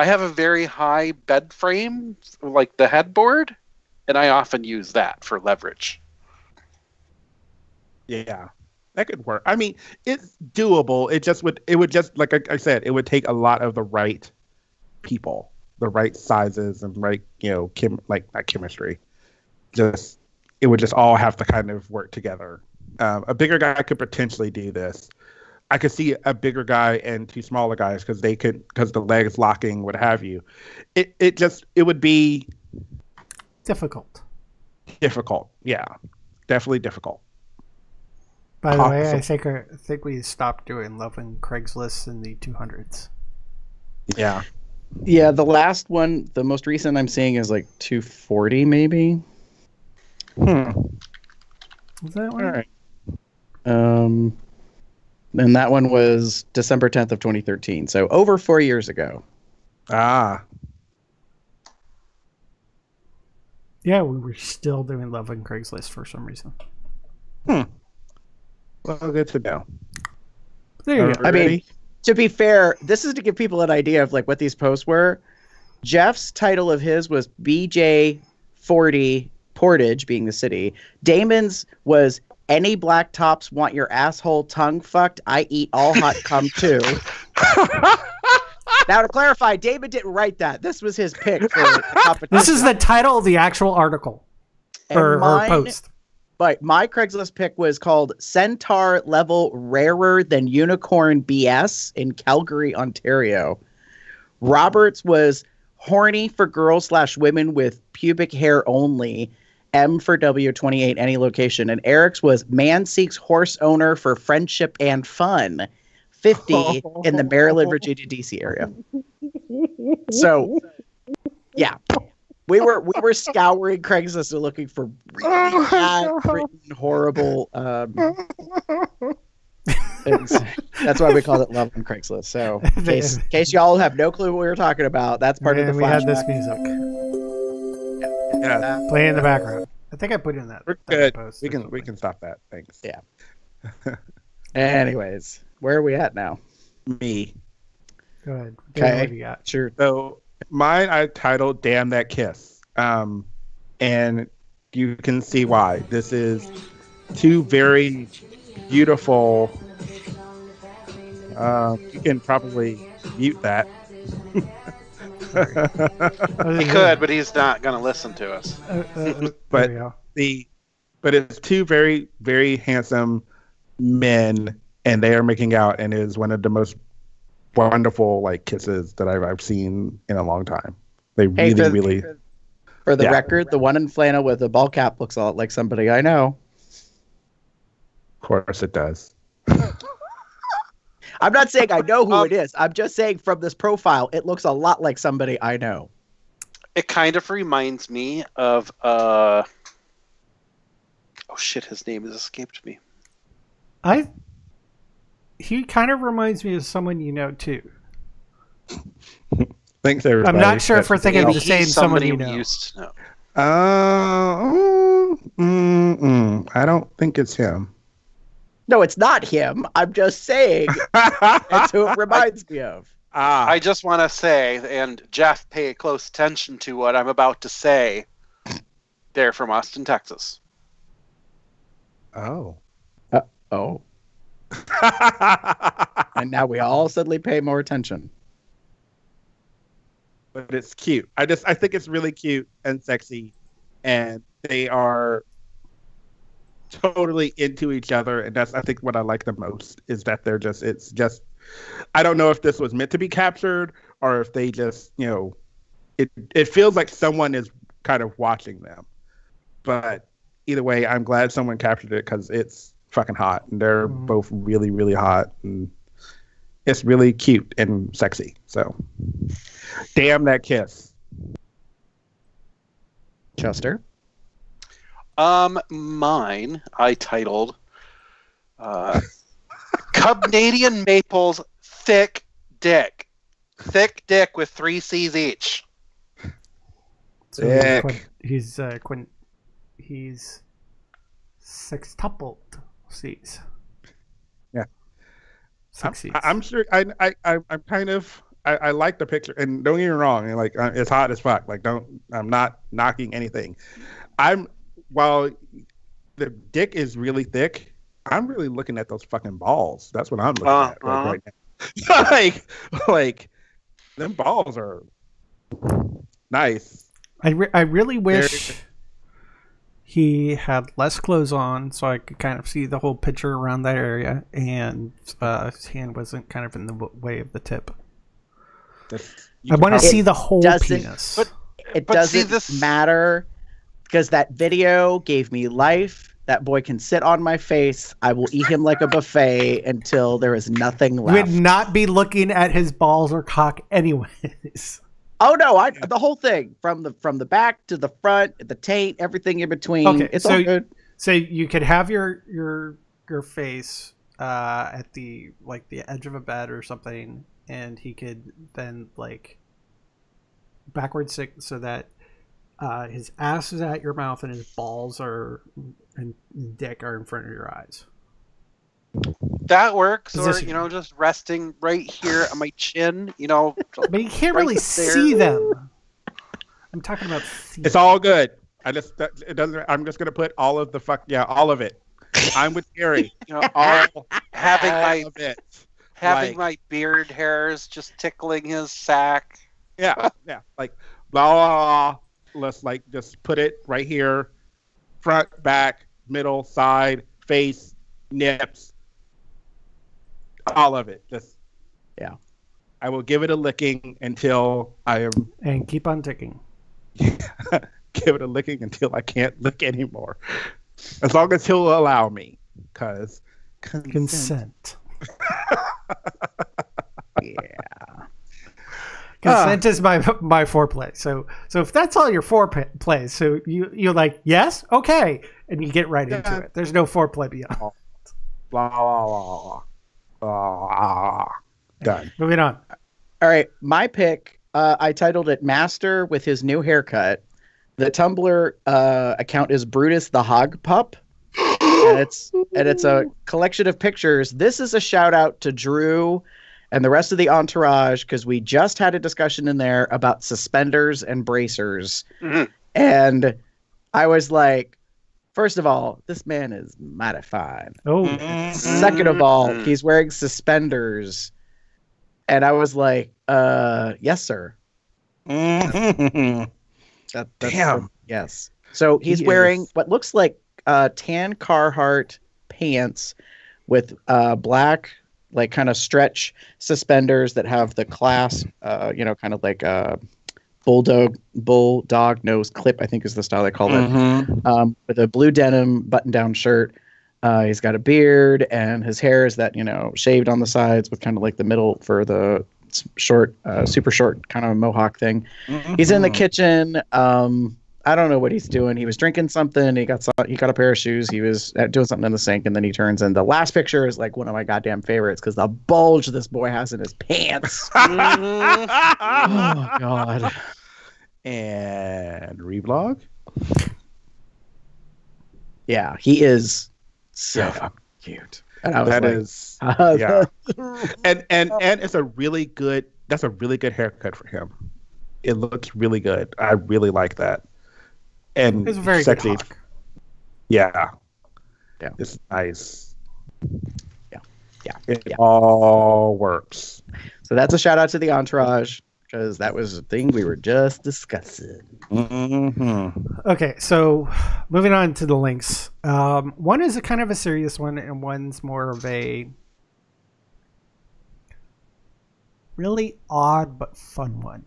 have a very high bed frame, like the headboard, and I often use that for leverage. Yeah, that could work. I mean, it's doable. It would just like I said, it would take a lot of the right people, the right sizes, and right not chemistry. Just it would just all have to kind of work together. A bigger guy could potentially do this. I could see a bigger guy and two smaller guys because the legs locking, what have you. It would be difficult. Difficult, yeah, definitely difficult. By the way, I think we stopped doing Love and Craigslist in the 200s. Yeah. Yeah, the last one, the most recent I'm seeing is like 240 maybe. Is that one? All right. And that one was December 10th of 2013, so over 4 years ago. Ah. Yeah, we were still doing Love and Craigslist for some reason. Well, good to know. There you go. I mean, to be fair, this is to give people an idea of like what these posts were. Jeff's title of his was BJ40 Portage, being the city. Damon's was Any Black Tops Want Your Asshole Tongue Fucked? I Eat All Hot Cum Too. Now, to clarify, Damon didn't write that. This was his pick for the competition. This is the title of the actual article or post. But my Craigslist pick was called Centaur Level Rarer Than Unicorn BS in Calgary, Ontario. Robert's was Horny for Girls / Women with Pubic Hair Only. M for W28, any location. And Eric's was Man Seeks Horse Owner for Friendship and Fun. 50 in the Maryland, Virginia, DC area. So, yeah. We were scouring Craigslist and looking for really bad, written, horrible things. That's why we called it Love on Craigslist. So, in case y'all have no clue what we were talking about, that's part of the flashback. We had this music. Yeah, playing in the background. I think I put in that. We're good. Post we can stop that. Thanks. Yeah. Anyways, where are we at now? Me. Go ahead. Okay. What do you got? Sure. So mine I titled "Damn That Kiss," and you can see why. This is two very beautiful. You can probably mute that. He could, but he's not going to listen to us. But it's two very, very handsome men, and they are making out, and it is one of the most wonderful kisses that I've seen in a long time. They really. For the record, the one in flannel with the ball cap looks a lot like somebody I know. Of course, it does. I'm not saying I know who it is. I'm just saying from this profile, it looks a lot like somebody I know. It kind of reminds me of oh shit, his name has escaped me. He kind of reminds me of someone you know too. Thanks, everybody. I'm not sure if we're thinking of the same someone you know. Used to know. I don't think it's him. No, it's not him. I'm just saying it's who it reminds me of. I just want to say, and Jeff, pay close attention to what I'm about to say. They're from Austin, Texas. Oh. Oh. And now we all suddenly pay more attention. But it's cute. I think it's really cute and sexy, and they are totally into each other, and that's I think what I like the most is that it's just I don't know if this was meant to be captured or if they just it feels like someone is kind of watching them, but either way I'm glad someone captured it because it's fucking hot and they're both really, really hot and it's really cute and sexy. So damn that kiss. Chester? Mine I titled Canadian Maples Thick Dick. Thick dick with 3 C's each. So he's sextupled C's. Yeah. succeeds. I'm sure. I'm kind of. I like the picture, and don't get me wrong. Like it's hot as fuck. Like I'm not knocking anything. While the dick is really thick, I'm really looking at those fucking balls. That's what I'm looking at right now. like them balls are nice. I really wish he had less clothes on so I could kind of see the whole picture around that area, and his hand wasn't kind of in the way of the tip. I want to see the whole penis. But it doesn't matter because that video gave me life. That boy can sit on my face. I will eat him like a buffet until there is nothing left. You would not be looking at his balls or cock anyways. Oh no, the whole thing from the back to the front, the taint, everything in between. Okay, it's all good. So you could have your face at the edge of a bed or something, and he could then backwards stick so that his ass is at your mouth and his balls and dick are in front of your eyes. That works, or just resting right here on my chin. But you can't really see them. I'm talking about. It's all good. It doesn't. I'm just gonna put all of the all of it. I'm with Gary. Having my beard hairs just tickling his sack. Yeah. Like blah, blah, blah. Let's just put it right here, front, back, middle, side, face, nips. All of it. I will give it a licking until I am. And keep on ticking. Give it a licking until I can't lick anymore. As long as he'll allow me. Because consent. Yeah. Consent is my foreplay. So if that's all your foreplay, so you're like, yes, okay, and you get right into it. There's no foreplay beyond. Blah, blah, blah. Done. Moving on. All right, my pick. I titled it "Master with his new haircut." The Tumblr account is Brutus the Hog Pup, and it's a collection of pictures. This is a shout out to Drew and the rest of the entourage because we just had a discussion in there about suspenders and bracers, and I was like, first of all, this man is mighty fine. Oh. Second of all, he's wearing suspenders. And I was like, yes, sir. Damn. Yes. So he's wearing what looks like tan Carhartt pants with black, kind of stretch suspenders that have the clasp, kind of like bulldog nose clip, I think is the style they call it, with a blue denim button-down shirt. He's got a beard, and his hair is that, shaved on the sides with kind of like the middle for the short, super short kind of mohawk thing. He's in the kitchen. I don't know what he's doing. He was drinking something. He got a pair of shoes. He was doing something in the sink, and then he turns. And the last picture is one of my goddamn favorites because the bulge this boy has in his pants. Oh God. And reblog. Yeah, he is so fucking cute. And I was yeah. And it's a really good. That's a really good haircut for him. It looks really good. I really like that. And it's very sexy. Good hawk. Yeah. It's nice. It all works. So that's a shout out to the entourage because that was the thing we were just discussing. Okay, so moving on to the links. One is a kind of a serious one, and one's more of a really odd but fun one.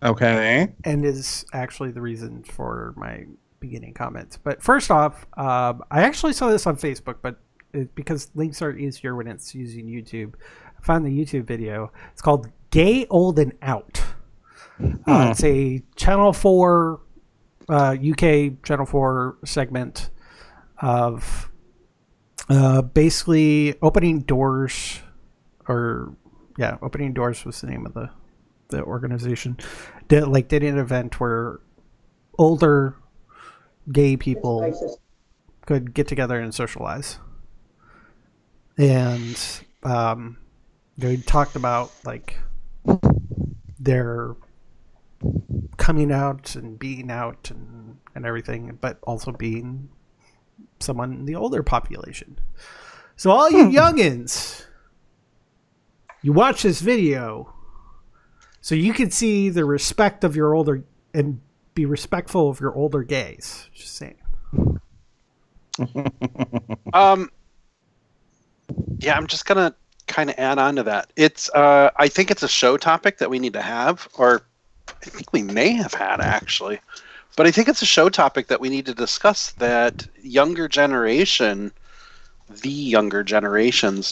Okay. And is actually the reason for my beginning comments. But first off, I actually saw this on Facebook, but because links are easier when it's using YouTube, I found the YouTube video. It's called Gay, Old, and Out. It's a Channel 4, UK Channel 4 segment of basically Opening Doors, Opening Doors was the name of the organization. Did an event where older gay people could get together and socialize. And they talked about like their coming out and being out and everything, but also being someone in the older population. So all you youngins, you watch this video so you can see the respect of your older and be respectful of your older gays. Just saying. Yeah, I'm just gonna kind of add on to that. It's I think it's a show topic that we need to have, or I think we may have had actually, but I think it's a show topic that we need to discuss, that the younger generations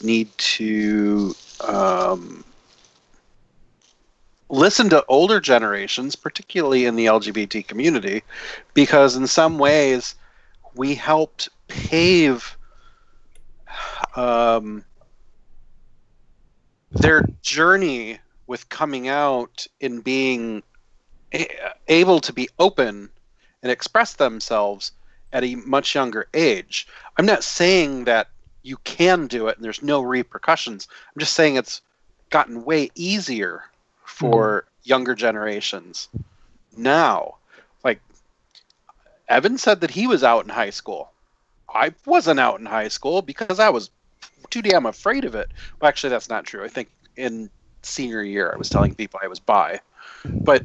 need to listen to older generations, particularly in the LGBT community, because in some ways we helped pave their journey with coming out and being able to be open and express themselves at a much younger age. I'm not saying that you can do it and there's no repercussions. I'm just saying it's gotten way easier for younger generations now. Like Evan said that he was out in high school. I wasn't out in high school because I was too damn afraid of it. Well, actually, that's not true. I think in senior year, I was telling people I was bi. But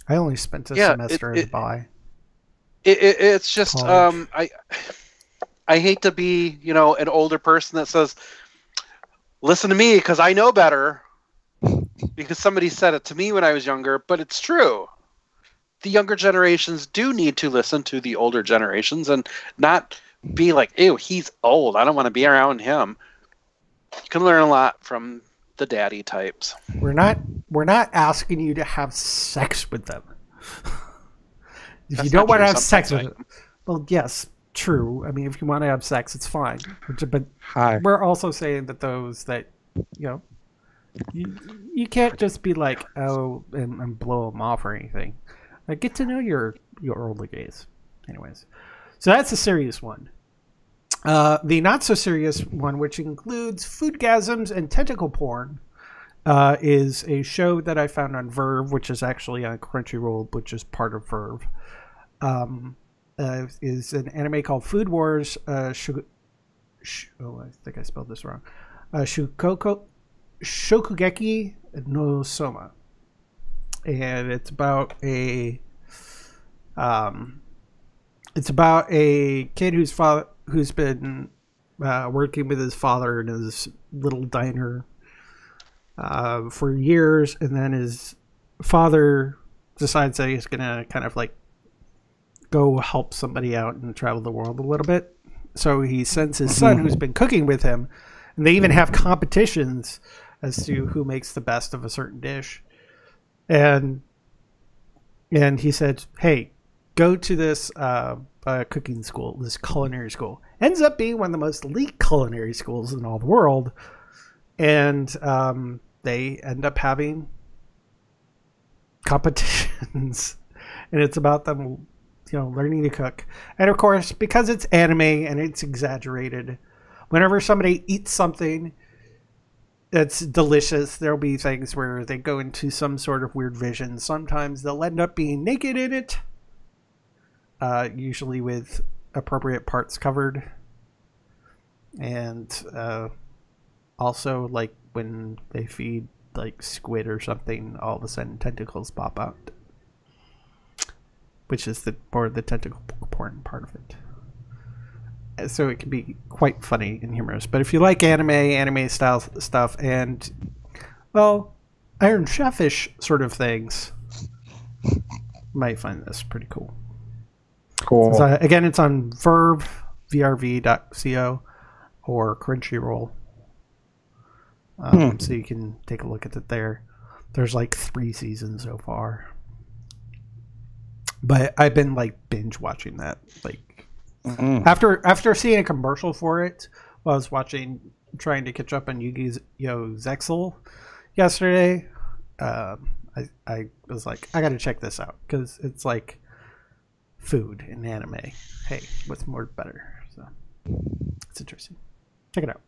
I only spent a semester as bi. It's just I hate to be, you know, an older person that says, listen to me because I know better, because somebody said it to me when I was younger, but it's true. The younger generations do need to listen to the older generations and not be like, ew, he's old, I don't want to be around him. You can learn a lot from the daddy types. We're not asking you to have sex with them. If you don't want to have sex with them, well, yes, true. I mean, if you want to have sex, it's fine. But we're also saying that those that, you know, you can't just be like, oh, and blow them off or anything. Like, get to know your older gays. Anyways, so that's a serious one. The not so serious one, which includes foodgasms and tentacle porn, is a show that I found on Verve, which is actually on Crunchyroll, which is part of Verve. Is an anime called Food Wars. I think I spelled this wrong. Shokugeki no Soma, and it's about a kid who's been working with his father in his little diner for years, and then his father decides that he's gonna kind of like go help somebody out and travel the world a little bit. So he sends his son, who's been cooking with him, and they even have competitions as to who makes the best of a certain dish. And he said, hey, go to this cooking school, this culinary school. Ends up being one of the most elite culinary schools in all the world. And they end up having competitions. And it's about them, you know, learning to cook. And of course, because it's anime and it's exaggerated, whenever somebody eats something that's delicious, there'll be things where they go into some sort of weird vision. Sometimes they'll end up being naked in it, usually with appropriate parts covered. And also, like when they feed like squid or something, all of a sudden tentacles pop out, which is the tentacle porn part of it. So it can be quite funny and humorous. But if you like anime style stuff, and, well, Iron Chef-ish sort of things, you might find this pretty cool. Cool. So, again, it's on Verve, vrv.co, or Crunchyroll. So you can take a look at it there. There's like 3 seasons so far. But I've been like binge watching that. Like after seeing a commercial for it while I was trying to catch up on Yu-Gi-Oh! Zexal yesterday, I was like, I gotta check this out because it's like food and anime. Hey, what's more better? So it's interesting. Check it out.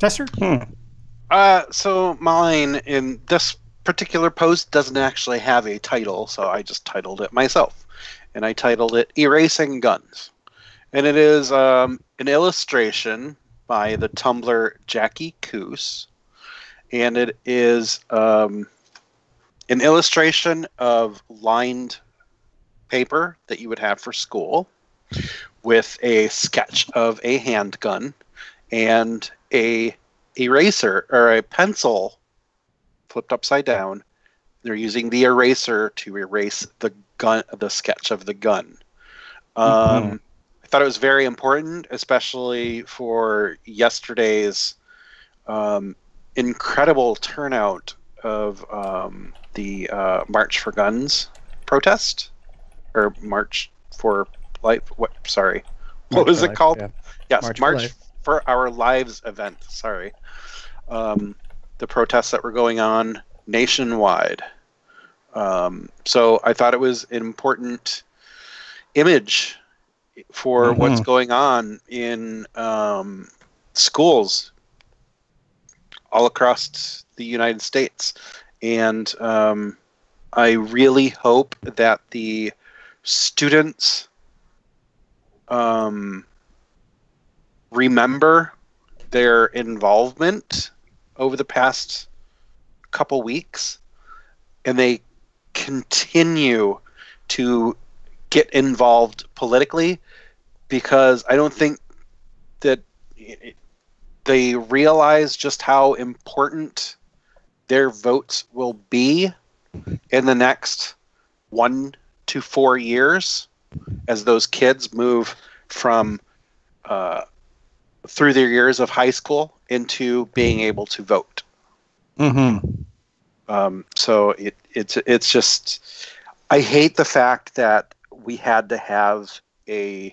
Chester? So mine in this particular post doesn't actually have a title, so I just titled it myself. And I titled it Erasing Guns. And it is an illustration by the Tumblr Jackie Coos. And it is an illustration of lined paper that you would have for school with a sketch of a handgun and a eraser or a pencil flipped upside down. They're using the eraser to erase the gun, the sketch of the gun. I thought it was very important, especially for yesterday's incredible turnout of the March for Guns protest, or March for Life. What was it called? Yeah. Yes, March for Our Lives event. Sorry. The protests that were going on nationwide. So I thought it was an important image for what's going on in schools all across the United States. And I really hope that the students remember their involvement over the past couple weeks, and they continue to get involved politically, because I don't think that they realize just how important their votes will be in the next 1 to 4 years as those kids move from through their years of high school into being able to vote. So it's just, I hate the fact that we had to have an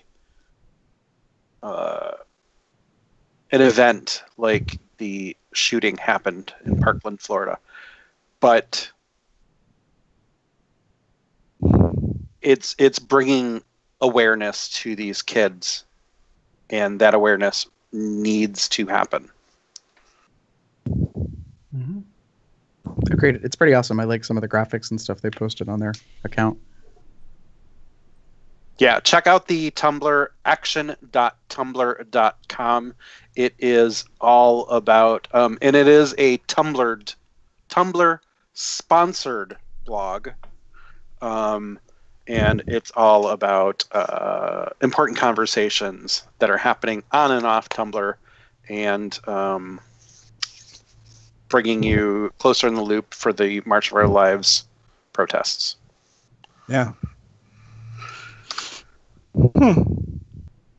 event like the shooting happened in Parkland, Florida, but it's bringing awareness to these kids, and that awareness needs to happen. Agreed. It's pretty awesome. I like some of the graphics and stuff they posted on their account. Yeah, check out the Tumblr, action.tumblr.com. It is all about, and it is a Tumblr sponsored blog. And it's all about important conversations that are happening on and off Tumblr, and bringing you closer in the loop for the March of Our Lives protests. Yeah.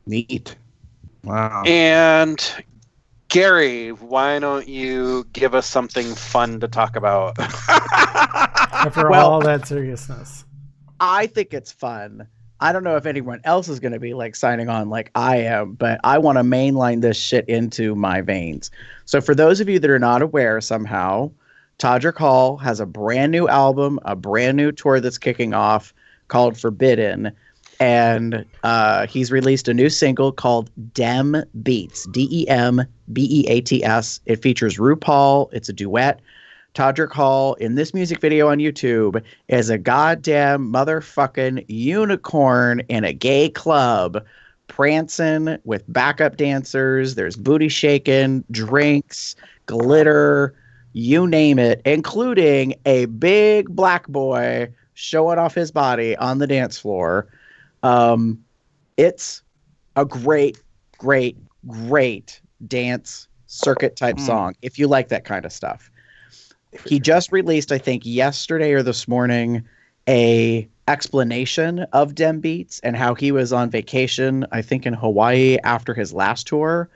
Neat. Wow. And Gary, why don't you give us something fun to talk about? After all that seriousness. I think it's fun. I don't know if anyone else is going to be like signing on like I am, but I want to mainline this shit into my veins. So for those of you that are not aware somehow, Todrick Hall has a brand new album, a brand new tour that's kicking off called Forbidden. And he's released a new single called Dem Beats, Dembeats. It features RuPaul. It's a duet. Todrick Hall in this music video on YouTube is a goddamn motherfucking unicorn in a gay club, prancing with backup dancers. There's booty shaking, drinks, glitter, you name it, including a big black boy showing off his body on the dance floor. It's a great dance circuit type song if you like that kind of stuff. He just released, I think yesterday or this morning, a explanation of Dem Beats and how he was on vacation, I think in Hawaii after his last tour.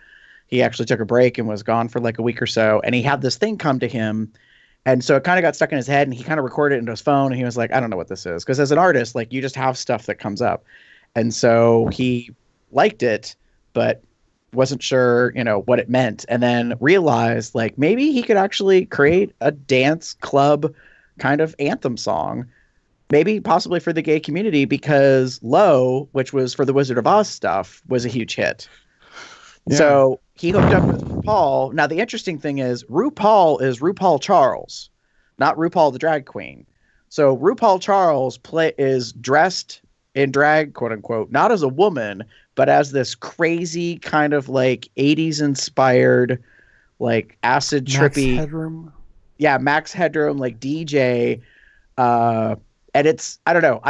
He actually took a break and was gone for like a week or so, and he had this thing come to him. And so it kind of got stuck in his head, and he kind of recorded it into his phone, and he was like, I don't know what this is. Because as an artist, like, you just have stuff that comes up. And so he liked it, but wasn't sure, what it meant. And then realized, like, maybe he could actually create a dance club kind of anthem song. Maybe possibly for the gay community, because Low, which was for the Wizard of Oz stuff, was a huge hit. Yeah. So he hooked up with RuPaul. Now the interesting thing is RuPaul is RuPaul Charles, not RuPaul the drag queen. So RuPaul Charles is dressed in drag, quote unquote, not as a woman, but as this crazy kind of like 80s inspired, like acid trippy. Max Headroom. Yeah, Max Headroom, like DJ. And it's, I don't know.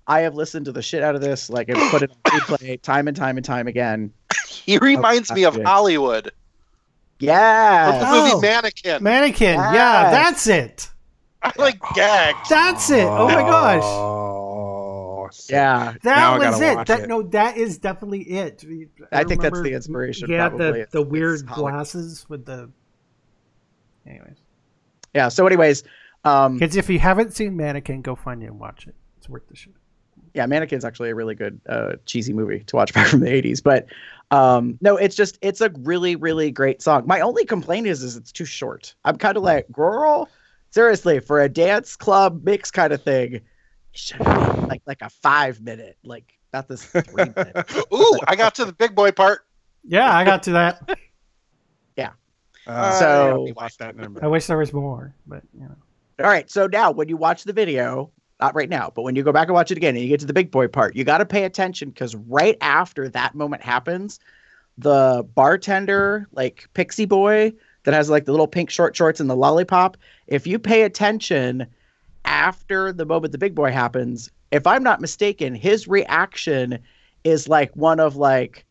I have listened to the shit out of this, like, and put it on replay time and time and time again. He reminds me of Hollywood. Yeah. The movie Mannequin. Mannequin. Yes. Yeah, that's it. I like gagged. That's it. Oh my gosh. Oh, Yeah. That was it. No, that is definitely it. I think that's the inspiration. Yeah, probably. the weird glasses with the. Anyways. Yeah. So, anyways, kids, if you haven't seen Mannequin, go find it and watch it. It's worth the shit. Yeah, Mannequin's actually a really good cheesy movie to watch back from the 80s. But no, it's a really, really great song. My only complaint is it's too short. I'm kind of like, girl, seriously, for a dance club mix kind of thing, it should have been like a 5-minute, like not this 3-minute. Ooh, I got to the big boy part. Yeah, I got to that. Yeah. So watch that number. I wish there was more, but you know. All right, so now when you watch the video, not right now, but when you go back and watch it again and you get to the big boy part, you got to pay attention because right after that moment happens, the bartender, like pixie boy that has like the little pink short shorts and the lollipop, if you pay attention after the moment the big boy happens, if I'm not mistaken, his reaction is like one of like,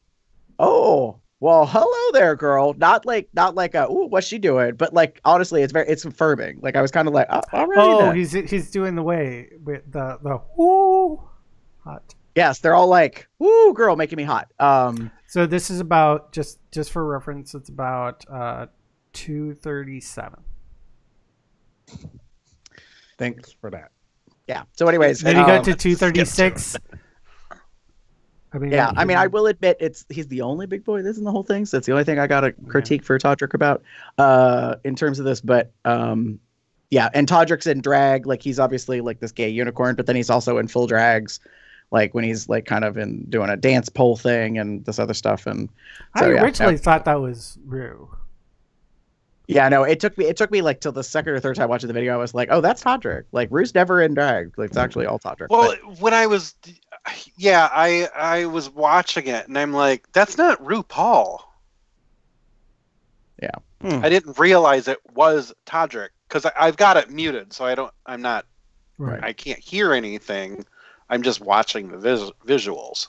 oh, well, hello there, girl. Not like a, ooh, what's she doing? But like, honestly, it's affirming. Like I was kind of like, oh, alright. Oh, he's doing the way with the whoo hot. Yes, they're all like, woo, girl, making me hot. So this is about just for reference, it's about 2:37. Thanks for that. Yeah. So, anyways, then you got to 2:36. I mean, yeah, I mean, I will admit he's the only big boy that's in the whole thing. So that's the only thing I got to critique for Todrick about in terms of this. But yeah, and Todrick's in drag, like he's obviously like this gay unicorn, but then he's also in full drags, like when he's like kind of in doing a dance pole thing and this other stuff. And so, I originally thought that was Rue. Yeah, no, it took me like till the second or third time watching the video, I was like, oh, that's Todrick. Like Rue's never in drag. Like it's actually all Todrick. Well, when I was, yeah, I was watching it and I'm like, that's not RuPaul. Yeah. I didn't realize it was Todrick because I've got it muted, so I'm not, right. I can't hear anything. I'm just watching the visuals.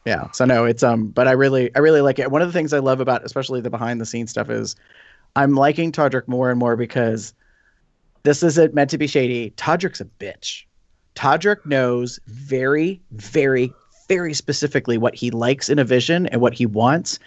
Yeah. So no, it's but I really like it. One of the things I love about especially the behind the scenes stuff is I'm liking Todrick more and more because this isn't meant to be shady. Todrick's a bitch. Todrick knows very, very, very specifically what he likes in a vision and what he wants.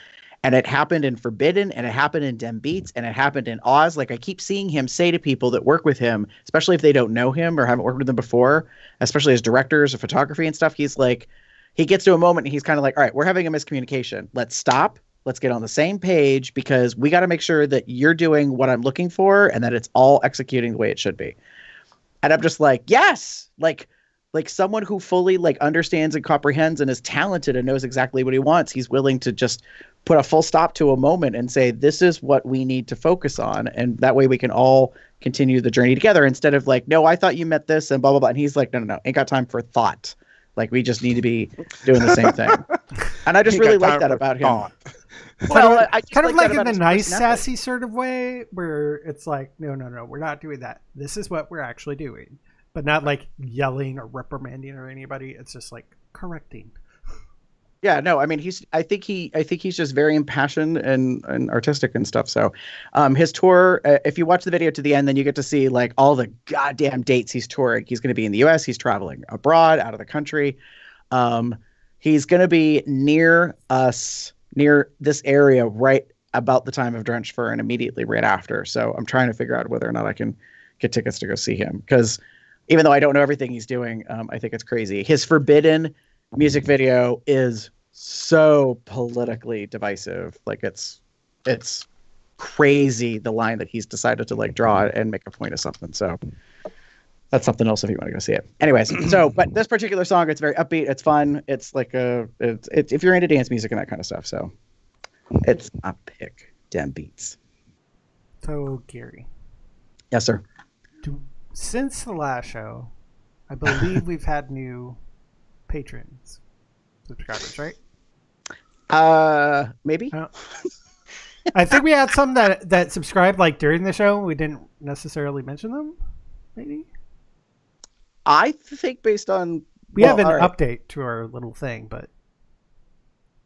And it happened in Forbidden, and it happened in Dem Beats, and it happened in Oz. Like I keep seeing him say to people that work with him, especially if they don't know him or haven't worked with him before, especially as directors of photography and stuff, he's like, he gets to a moment and he's kind of like, all right, we're having a miscommunication. Let's stop. Let's get on the same page because we got to make sure that you're doing what I'm looking for and that it's all executing the way it should be. And I'm just like, yes, like someone who fully like understands and comprehends and is talented and knows exactly what he wants. He's willing to just put a full stop to a moment and say, this is what we need to focus on. And that way we can all continue the journey together instead of like, no, I thought you meant this and blah, blah, blah. And he's like, no, ain't got time for thought. Like we just need to be doing the same thing. And I just really like that about him. Well, I kind of like in the nice, sassy sort of way where it's like, no, we're not doing that. This is what we're actually doing, but not like yelling or reprimanding or anybody. It's just like correcting. Yeah, no, I mean I think he's just very impassioned and artistic and stuff. So, his tour, if you watch the video to the end, then you get to see like all the goddamn dates he's touring. He's going to be in the U.S. He's traveling abroad, out of the country. He's going to be near us. Near this area right about the time of Drenched Fur and immediately right after. So I'm trying to figure out whether or not I can get tickets to go see him because even though I don't know everything he's doing, I think it's crazy. His Forbidden music video is so politically divisive. Like it's crazy the line that he's decided to like draw and make a point of something. So that's something else if you want to go see it. Anyways, so but this particular song, it's very upbeat. It's fun. It's like if you're into dance music and that kind of stuff. So It's a pick. Damn beats. So, Gary, Yes, sir. since the last show, I believe we've had new patrons, subscribers, right? Maybe. I think we had some that subscribed like during the show. We didn't necessarily mention them. Maybe I think based on we have an update to our little thing, but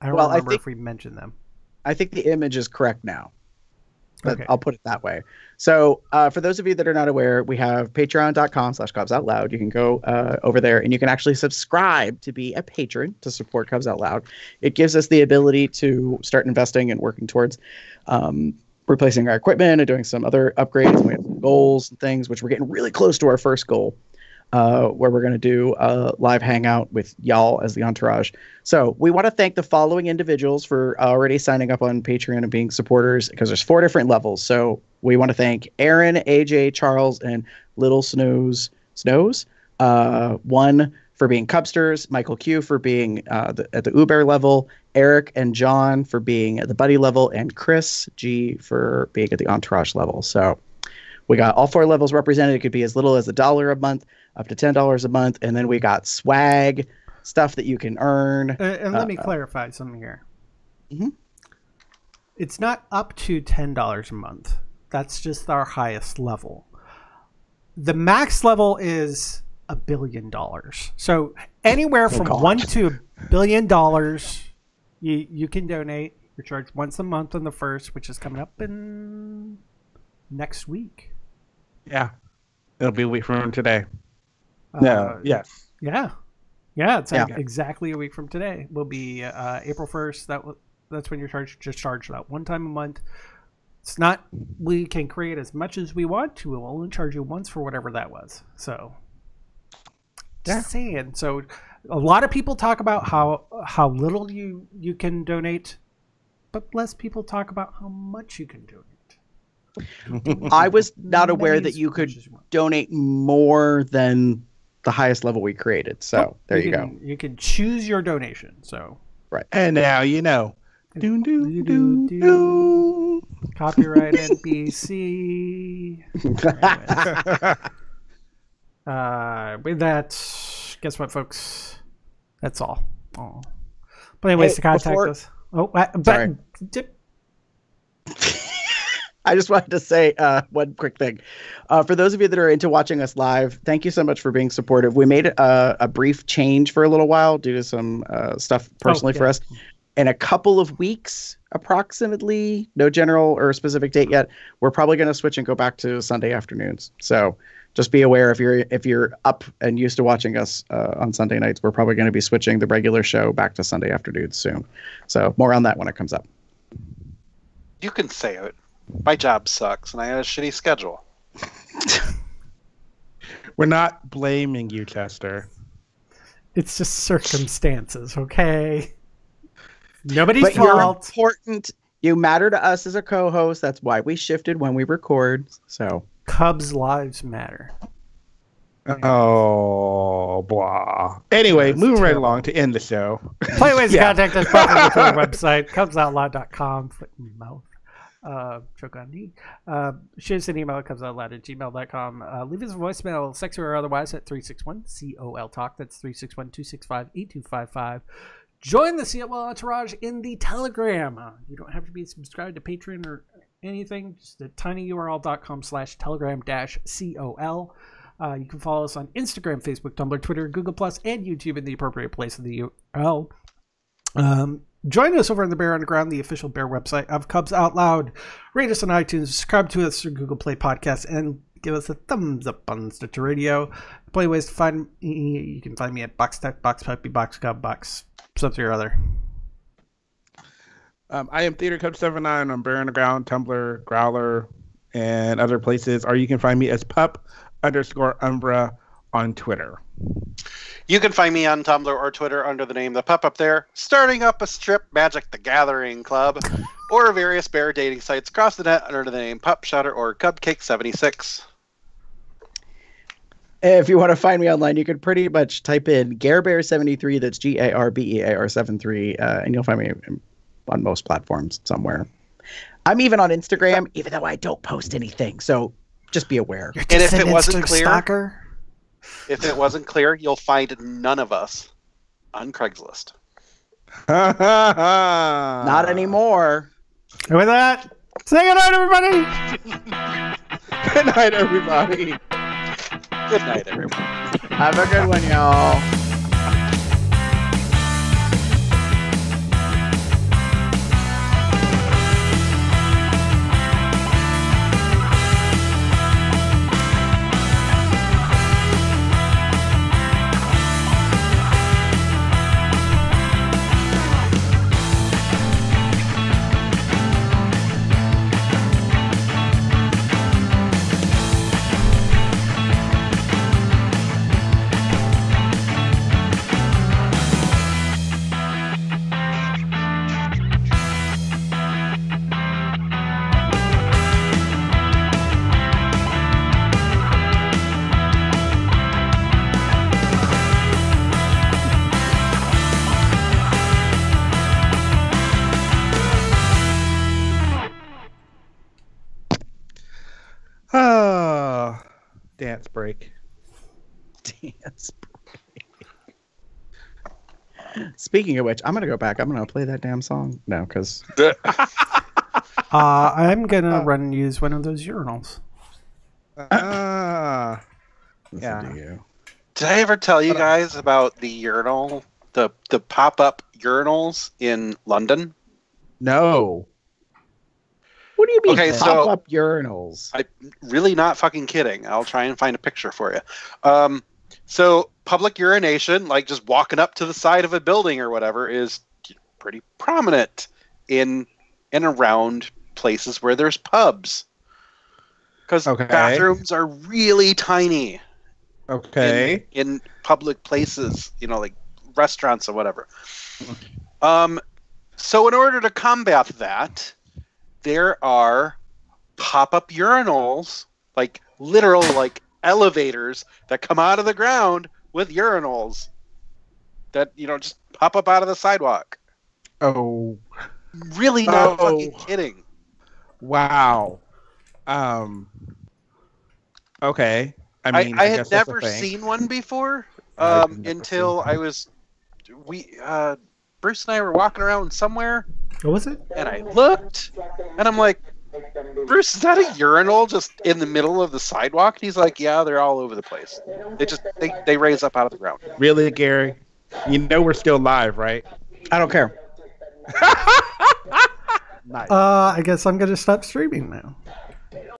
I don't remember if we mentioned them. I think the image is correct now. But Okay. I'll put it that way. So for those of you that are not aware, we have patreon.com/CubsOutLoud. You can go over there and you can actually subscribe to be a patron to support Cubs Out Loud. It gives us the ability to start investing and working towards replacing our equipment and doing some other upgrades. And we have some goals and things, which we're getting really close to our first goal, where we're going to do a live hangout with y'all as the entourage. So we want to thank the following individuals for already signing up on Patreon and being supporters, because there's 4 different levels. So we want to thank Aaron, AJ, Charles, and Little Snows. One for being Cubsters, Michael Q for being at the Uber level, Eric and John for being at the Buddy level, and Chris G for being at the Entourage level. So we got all 4 levels represented. It could be as little as $1 a month, up to $10 a month, and then we got swag stuff that you can earn. And let me clarify something here. Mm-hmm. It's not up to $10 a month. That's just our highest level. The max level is $1 billion. So anywhere from $1 to $1 billion, you can donate. You're charged once a month on the first, which is coming up in next week. Yeah. It'll be a week from today. Yes. Yeah. It's exactly a week from today. Will be April 1st. That's when you're charged that one time a month. It's not, we can create as much as we want to. We'll only charge you once for whatever that was. So, just saying. So, a lot of people talk about how little you can donate, but less people talk about how much you can donate. I was not aware that you could donate more than the highest level we created. So there you go. You can choose your donation. So right. And now you know. Copyright NBC. With that, guess what, folks? That's all. Oh. But anyways, to contact us. Sorry. I just wanted to say one quick thing. For those of you that are into watching us live, thank you so much for being supportive. We made a brief change for a little while due to some stuff personally for us. In a couple of weeks, approximately, no general or specific date yet, we're probably going to switch and go back to Sunday afternoons. So just be aware if you're up and used to watching us on Sunday nights, we're probably going to be switching the regular show back to Sunday afternoons soon. So more on that when it comes up. You can say it. My job sucks, and I had a shitty schedule. We're not blaming you, Chester. It's just circumstances, okay? Nobody's but fault. You're important. You matter to us as a co-host. That's why we shifted when we record. So Cubs lives matter. Oh, blah. Anyway, moving right along to end the show. Plenty of ways to contact us. Probably through our website, cubsoutloud.com. Mouth. Choke on knee. Shoot us an email at cubsoutloud@gmail.com. Leave us a voicemail, sexy or otherwise, at 361-COL Talk. That's 361-265-8255. Join the COL Entourage in the Telegram. You don't have to be subscribed to Patreon or anything. Just a tinyurl.com/telegram-COL. You can follow us on Instagram, Facebook, Tumblr, Twitter, Google+, and YouTube in the appropriate place in the URL. Join us over on the Bear Underground, the official Bear website of Cubs Out Loud. Rate us on iTunes, subscribe to us through Google Play Podcasts, and give us a thumbs up on Stitcher Radio. Play ways to find me. You can find me at BoxTech, BoxPuppy, BoxCub, Box something or other. I am Theater Cub 79 on Bear Underground, Tumblr, Growler, and other places. Or you can find me as pup_umbra on Twitter. You can find me on Tumblr or Twitter under the name The Pup Up There, starting up a strip Magic the Gathering club, or various bear dating sites across the net under the name Pup Shutter or Cupcake76. If you want to find me online, you can pretty much type in GareBear73, that's GARBEAR73, and you'll find me on most platforms somewhere. I'm even on Instagram, even though I don't post anything. So just be aware. You're And just if an it wasn't Insta clear, stalker. If it wasn't clear, you'll find none of us on Craigslist. Not anymore. And with that, say goodnight, everybody. Good night, everybody. Good night, everyone. Have a good one, y'all. Dance break. Dance break. Speaking of which, I'm gonna go back. I'm gonna play that damn song. No, because I'm gonna run and use one of those urinals. Yeah. Did I ever tell you guys about the urinal, the pop-up urinals in London? No. What do you mean Okay, pop-up urinals? I'm really not fucking kidding. I'll try and find a picture for you. So public urination, like just walking up to the side of a building or whatever, is pretty prominent in and around places where there's pubs. Because bathrooms are really tiny. Okay. In public places, you know, like restaurants or whatever. So in order to combat that, there are pop-up urinals, like literal like elevators that come out of the ground with urinals that, you know, just pop up out of the sidewalk. Oh. Really not fucking kidding. Wow. Okay. I mean, I guess had that's a never thing. seen one before I've never until seen I was Bruce and I were walking around somewhere. What was it? And I looked, and I'm like, Bruce, is that a urinal just in the middle of the sidewalk? And he's like, yeah, they're all over the place. They raise up out of the ground. Really, Gary? You know we're still live, right? I don't care. Nice. I guess I'm gonna stop streaming now.